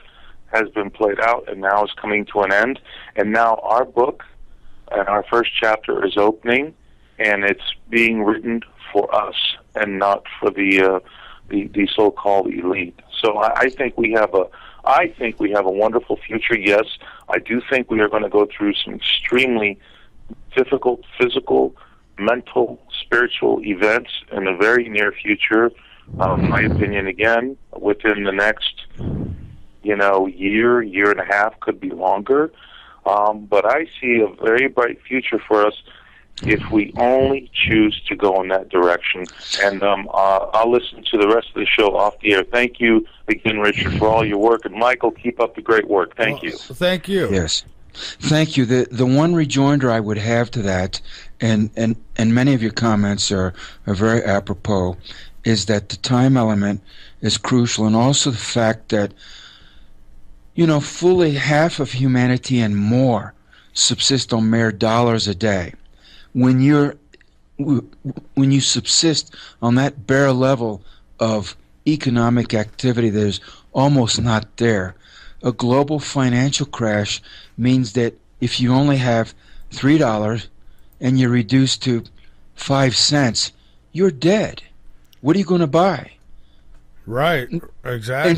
has been played out and now is coming to an end. And now our book and our first chapter is opening, and it's being written for us and not for the so-called elite. So I think we have a wonderful future. Yes, I do think we are going to go through some extremely difficult physical, mental, spiritual events in the very near future. My opinion, again, within the next year and a half, could be longer. But I see a very bright future for us. if we only choose to go in that direction. And I'll listen to the rest of the show off the air. Thank you again, Richard, for all your work. And Michael, keep up the great work. Thank you. Thank you. Yes. Thank you. The one rejoinder I would have to that, and many of your comments are very apropos, is that the time element is crucial, and also the fact that, fully half of humanity and more subsist on mere dollars a day. When you subsist on that bare level of economic activity that is almost not there, a global financial crash means that if you only have $3 and you're reduced to 5 cents, you're dead. What are you going to buy? Right, exactly.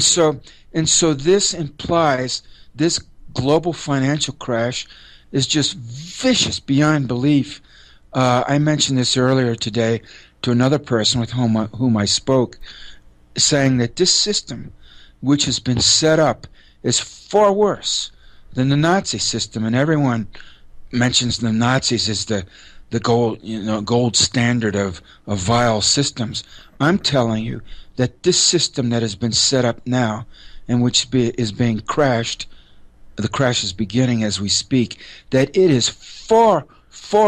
And so this implies this global financial crash is just vicious beyond belief. I mentioned this earlier today to another person with whom I spoke, saying that this system, which has been set up, is far worse than the Nazi system, and everyone mentions the Nazis as the gold standard of vile systems. I'm telling you that this system that has been set up now, and which is being crashed, the crash is beginning as we speak, that it is far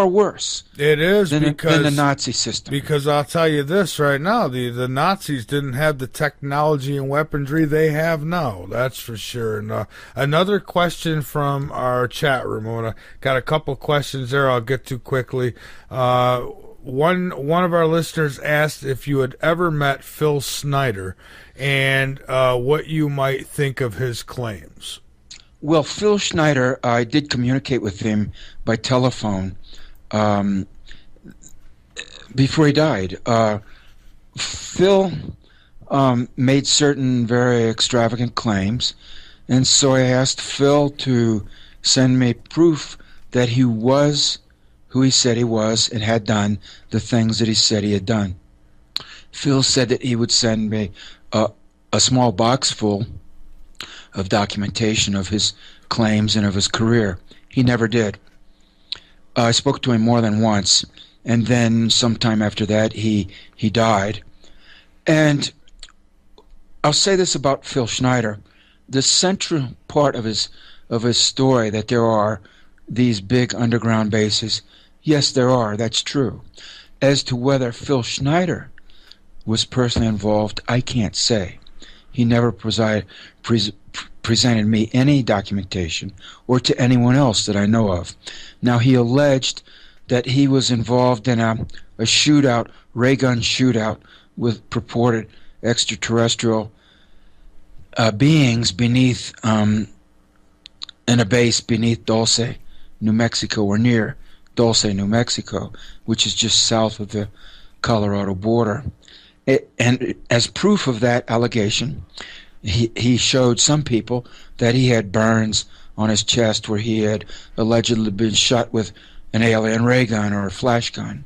worse. It is than the Nazi system. Because I'll tell you this right now, the Nazis didn't have the technology and weaponry they have now. That's for sure. And another question from our chat room. Got a couple questions there I'll get to quickly. One of our listeners asked if you had ever met Phil Schneider and what you might think of his claims. Well, Phil Schneider, I did communicate with him by telephone before he died. Phil made certain very extravagant claims, and so I asked Phil to send me proof that he was who he said he was and had done the things that he said he had done. Phil said that he would send me a small box full of documentation of his claims and of his career. He never did. I spoke to him more than once, and then sometime after that he died. And I'll say this about Phil Schneider: the central part of his story, that there are these big underground bases. Yes, there are. That's true. As to whether Phil Schneider was personally involved, I can't say. He never presented me any documentation, or to anyone else that I know of. Now, he alleged that he was involved in a shootout, ray gun shootout, with purported extraterrestrial beings beneath, in a base beneath Dulce, New Mexico, or near Dulce, New Mexico, which is just south of the Colorado border. And as proof of that allegation, he showed some people that he had burns on his chest where he had allegedly been shot with an alien ray gun or a flash gun.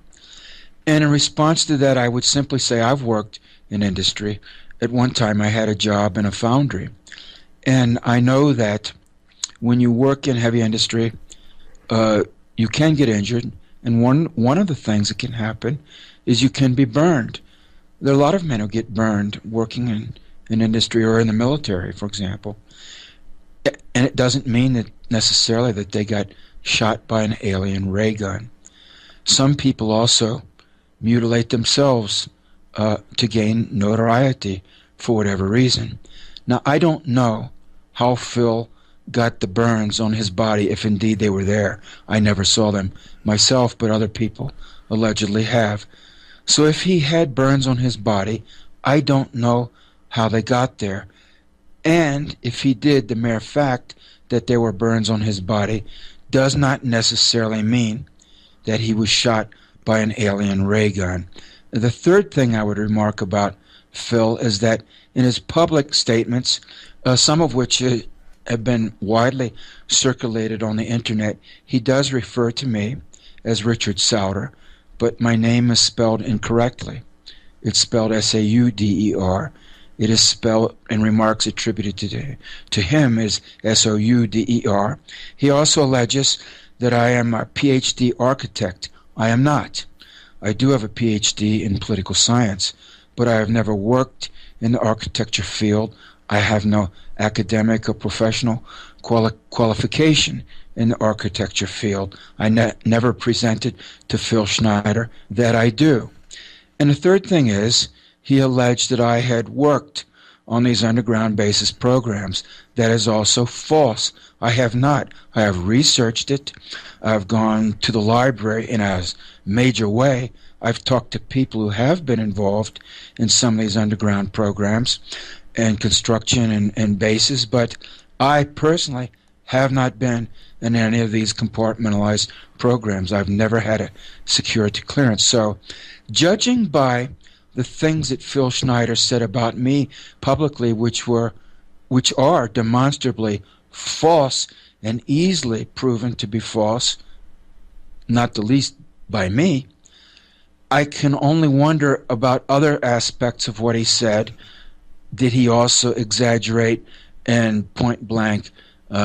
And in response to that, I would simply say I've worked in industry. At one time, I had a job in a foundry. And I know that when you work in heavy industry, you can get injured. And one of the things that can happen is you can be burned. There are a lot of men who get burned working in industry or in the military, for example. And it doesn't mean that necessarily that they got shot by an alien ray gun. Some people also mutilate themselves to gain notoriety for whatever reason. Now, I don't know how Phil got the burns on his body, if indeed they were there. I never saw them myself, but other people allegedly have. So if he had burns on his body, I don't know how they got there. And if he did, the mere fact that there were burns on his body does not necessarily mean that he was shot by an alien ray gun. The third thing I would remark about Phil is that in his public statements, some of which have been widely circulated on the internet, he does refer to me as Richard Sauder, but my name is spelled incorrectly. It's spelled S-A-U-D-E-R. It is spelled in remarks attributed to him as S-O-U-D-E-R. He also alleges that I am a PhD architect I am not. I do have a PhD in political science, but I have never worked in the architecture field. I have no academic or professional qualification in the architecture field. I never presented to Phil Schneider that I do. And the third thing is, he alleged that I had worked on these underground basis programs. That is also false. I have not. I have researched it. I've gone to the library in a major way. I've talked to people who have been involved in some of these underground programs and construction and bases, but I personally have not been in any of these compartmentalized programs. I've never had a security clearance. So, judging by the things that Phil Schneider said about me publicly, which are demonstrably false and easily proven to be false, not the least by me, I can only wonder about other aspects of what he said. Did he also exaggerate and point blank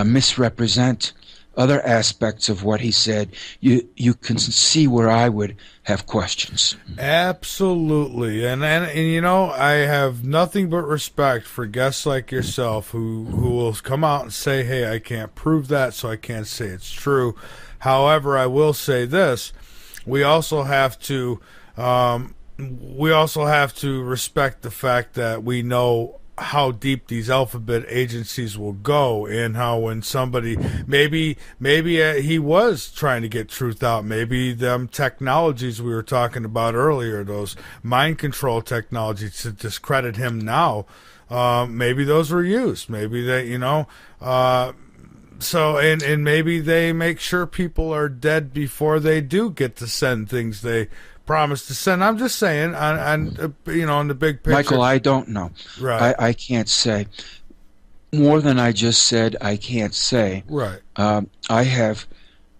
misrepresent other aspects of what he said? You can see where I would have questions. Absolutely. And you know, I have nothing but respect for guests like yourself who will come out and say, hey, I can't prove that, so I can't say it's true. However, I will say this. We also have to respect the fact that we know how deep these alphabet agencies will go, and how when somebody maybe he was trying to get truth out. Maybe them technologies we were talking about earlier, those mind control technologies to discredit him now, maybe those were used. Maybe they, so and maybe they make sure people are dead before they do get to send things they promised to send. I'm just saying, on in the big picture. Michael, I don't know. Right. I can't say. More than I just said, I can't say. Right. I have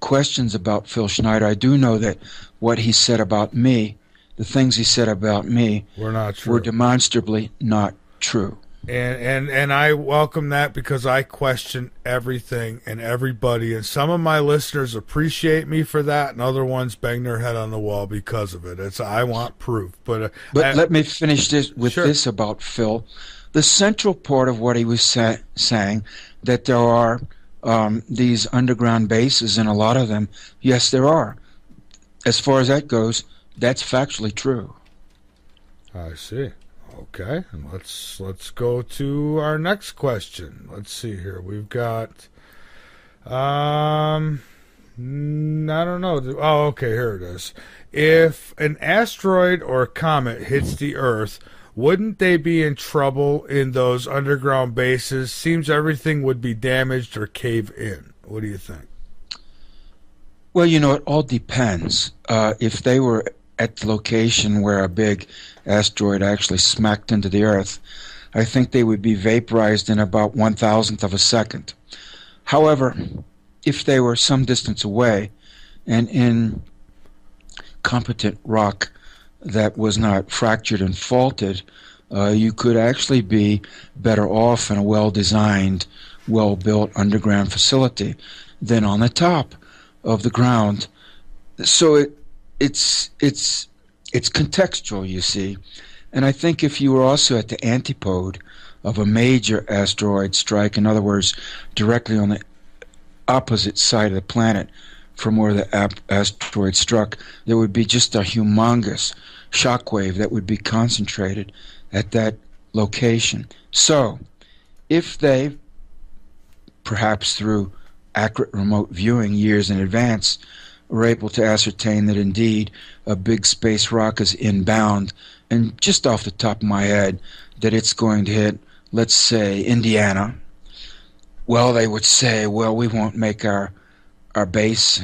questions about Phil Schneider. I do know that what he said about me, the things he said about me, were not true. Were demonstrably not true. And I welcome that, because I question everything and everybody, and some of my listeners appreciate me for that, and other ones bang their head on the wall because of it. I want proof. But let me finish this with Sure. this about Phil. The central part of what he was saying, that there are these underground bases, and a lot of them, yes, there are. As far as that goes, that's factually true. I see. Okay, and let's go to our next question. Let's see here. We've got I don't know. Oh, okay, here it is. If an asteroid or comet hits the Earth, wouldn't they be in trouble in those underground bases? Seems everything would be damaged or cave in. What do you think? Well, it all depends. If they were at the location where a big asteroid actually smacked into the Earth, I think they would be vaporized in about 1,000th of a second. However, if they were some distance away and in competent rock that was not fractured and faulted, you could actually be better off in a well-designed, well-built underground facility than on the top of the ground. So it's contextual, you see. And I think if you were also at the antipode of a major asteroid strike, in other words, directly on the opposite side of the planet from where the asteroid struck, there would be just a humongous shockwave that would be concentrated at that location. So, if they, perhaps through accurate remote viewing years in advance, were able to ascertain that indeed a big space rock is inbound, and just off the top of my head that it's going to hit, let's say, Indiana, well, they would say, well, we won't make our base,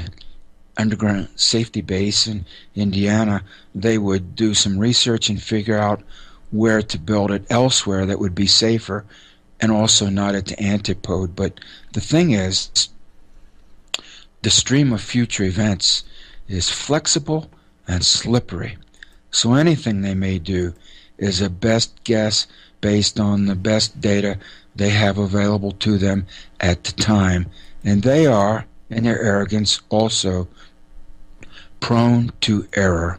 underground safety base in Indiana. They would do some research and figure out where to build it elsewhere that would be safer and also not at the antipode. But the thing is, the stream of future events is flexible and slippery. So anything they may do is a best guess based on the best data they have available to them at the time. And they are, in their arrogance, also prone to error.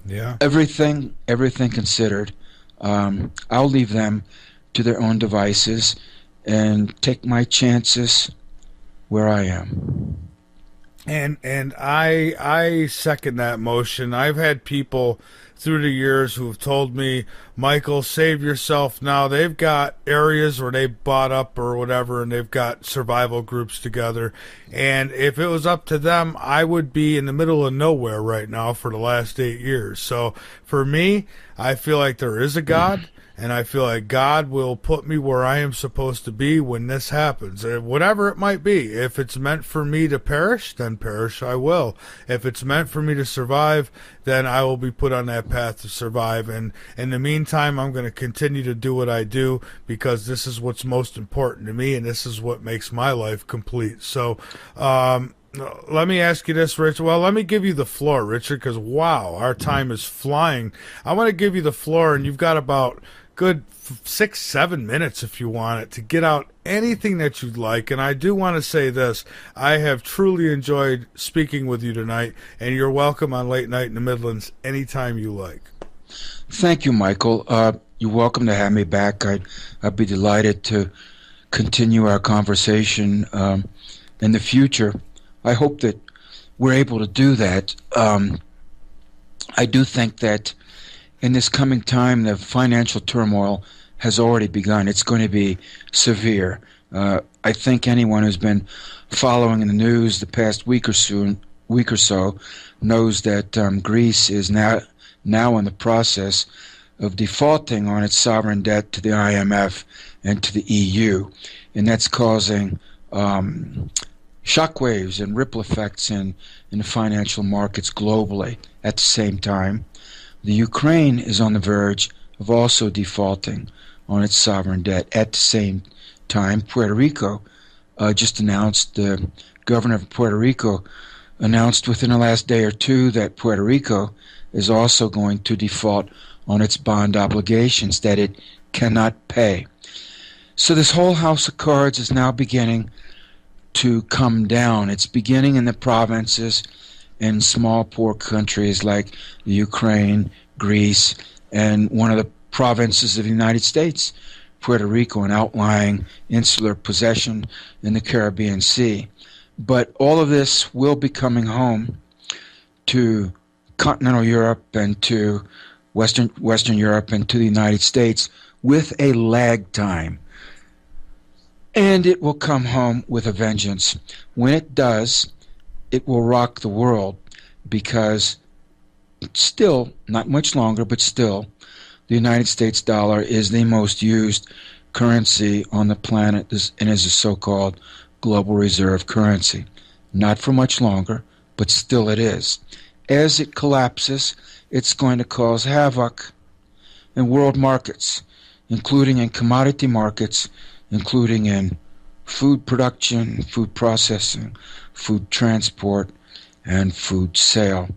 Yeah. Everything considered, I'll leave them to their own devices and take my chances where I am. And I second that motion. I've had people through the years who have told me, Michael, save yourself now. They've got areas where they bought up or whatever, and they've got survival groups together. And if it was up to them, I would be in the middle of nowhere right now for the last 8 years. So for me, I feel like there is a God. And I feel like God will put me where I am supposed to be when this happens. Whatever it might be. If it's meant for me to perish, then perish I will. If it's meant for me to survive, then I will be put on that path to survive. And in the meantime, I'm going to continue to do what I do because this is what's most important to me, and this is what makes my life complete. So, let me ask you this, Richard. Well, let me give you the floor, Richard, because, wow, our time is flying. I want to give you the floor, and you've got about good 6-7 minutes if you want it to get out anything that you'd like. And I do want to say this: I have truly enjoyed speaking with you tonight, and you're welcome on Late Night in the Midlands anytime you like. Thank you, Michael. You're welcome to have me back. I'd be delighted to continue our conversation in the future. I hope that we're able to do that. I do think that in this coming time, the financial turmoil has already begun. It's going to be severe. I think anyone who's been following in the news the past week or so knows that Greece is now in the process of defaulting on its sovereign debt to the IMF and to the EU, and that's causing shockwaves and ripple effects in the financial markets globally. At the same time, the Ukraine is on the verge of also defaulting on its sovereign debt. At the same time, Puerto Rico just announced, the governor of Puerto Rico announced within the last day or two that Puerto Rico is also going to default on its bond obligations that it cannot pay. So this whole house of cards is now beginning to come down. It's beginning in the provinces, in small poor countries like the Ukraine, Greece, and one of the provinces of the United States, Puerto Rico, an outlying insular possession in the Caribbean Sea. But all of this will be coming home to continental Europe and to Western Europe and to the United States with a lag time. And it will come home with a vengeance. When it does, it will rock the world, because still, not much longer, but still, the United States dollar is the most used currency on the planet and is a so-called global reserve currency. Not for much longer, but still it is. As it collapses, it's going to cause havoc in world markets, including in commodity markets, including in food production, food processing, food transport, and food sale,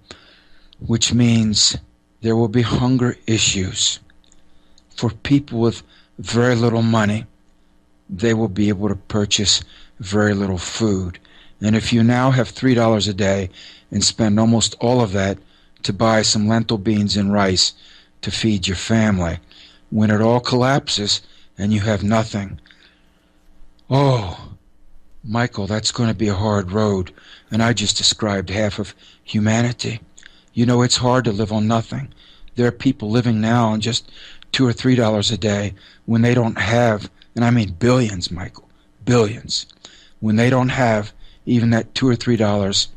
which means there will be hunger issues. For people with very little money, they will be able to purchase very little food. And if you now have $3 a day and spend almost all of that to buy some lentil beans and rice to feed your family, when it all collapses and you have nothing, oh, Michael, that's going to be a hard road. And I just described half of humanity. You know, it's hard to live on nothing. There are people living now on just $2 or $3 a day when they don't have, and I mean billions, Michael, billions. When they don't have even that $2 or $3,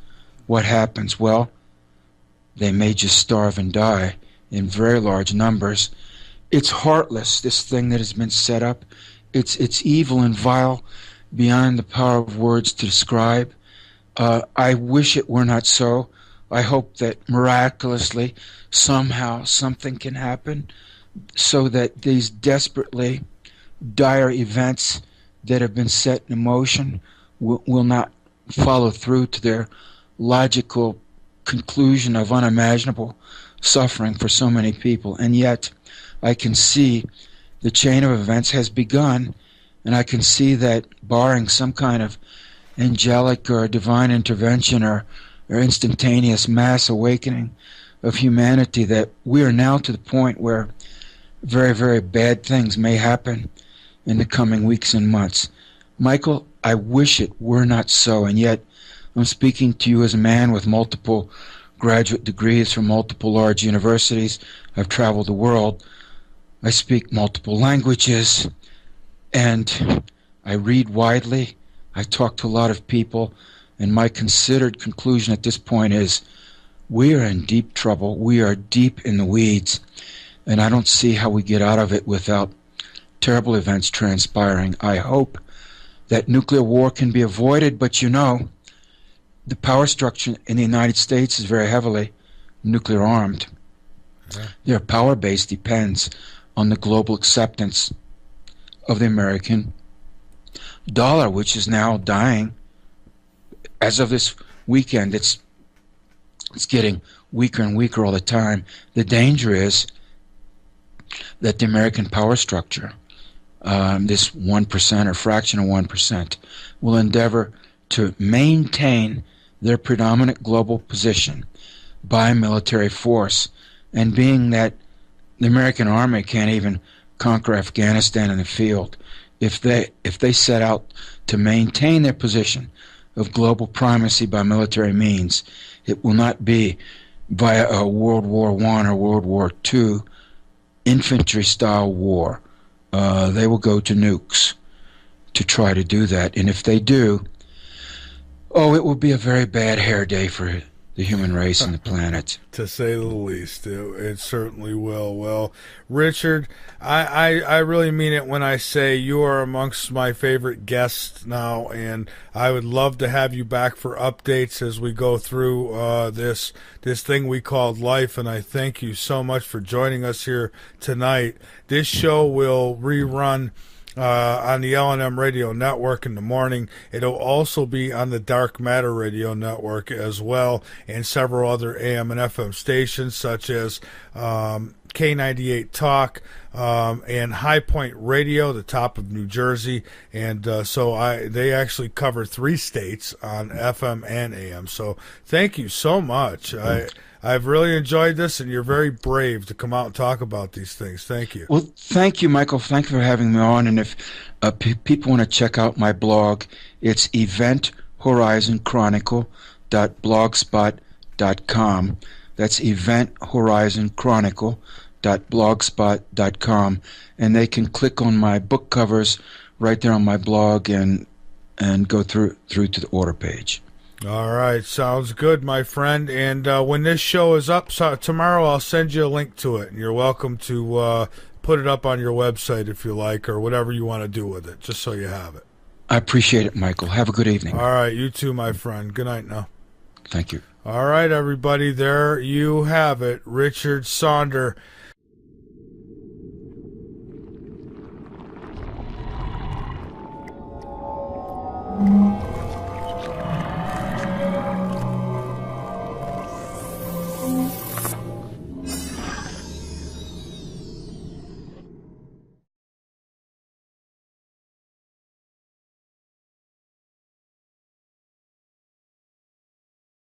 what happens? Well, they may just starve and die in very large numbers. It's heartless, this thing that has been set up. It's evil and vile beyond the power of words to describe. I wish it were not so. I hope that miraculously, somehow, something can happen so that these desperately dire events that have been set in motion will not follow through to their logical conclusion of unimaginable suffering for so many people. And yet, I can see the chain of events has begun, and I can see that barring some kind of angelic or divine intervention or or instantaneous mass awakening of humanity, that we are now to the point where very, very bad things may happen in the coming weeks and months. Michael, I wish it were not so, and yet I'm speaking to you as a man with multiple graduate degrees from multiple large universities. I've traveled the world. I speak multiple languages, and I read widely. I talk to a lot of people, and my considered conclusion at this point is we are in deep trouble. We are deep in the weeds, and I don't see how we get out of it without terrible events transpiring. I hope that nuclear war can be avoided, but you know, the power structure in the United States is very heavily nuclear armed. Yeah. Their power base depends on the global acceptance of the American dollar, which is now dying. As of this weekend, it's getting weaker and weaker all the time. The danger is that the American power structure, this 1% or fraction of 1%, will endeavor to maintain their predominant global position by military force. And being that the American army can't even conquer Afghanistan in the field, if they set out to maintain their position of global primacy by military means, it will not be via a World War I or World War II infantry-style war. They will go to nukes to try to do that. And if they do, it will be a very bad hair day for the human race and the planet. To say the least, it certainly will. Well, Richard, I really mean it when I say you are amongst my favorite guests now, and I would love to have you back for updates as we go through this thing we called life, and I thank you so much for joining us here tonight. This show will rerun on the L&M Radio Network in the morning. It'll also be on the Dark Matter Radio Network as well, and several other AM and FM stations such as K98 Talk and High Point Radio, the top of New Jersey. And they actually cover 3 states on FM and AM. So thank you so much. I've really enjoyed this, and you're very brave to come out and talk about these things. Thank you. Well, thank you, Michael. Thank you for having me on. And if people want to check out my blog, it's eventhorizonChronicle.blogspot.com. That's eventhorizonChronicle.blogspot.com. And they can click on my book covers right there on my blog and go through to the order page. All right, sounds good, my friend. And when this show is up tomorrow, I'll send you a link to it. And you're welcome to put it up on your website if you like, or whatever you want to do with it, just so you have it. I appreciate it, Michael. Have a good evening. All right, you too, my friend. Good night now. Thank you. All right, everybody, there you have it. Richard Saunders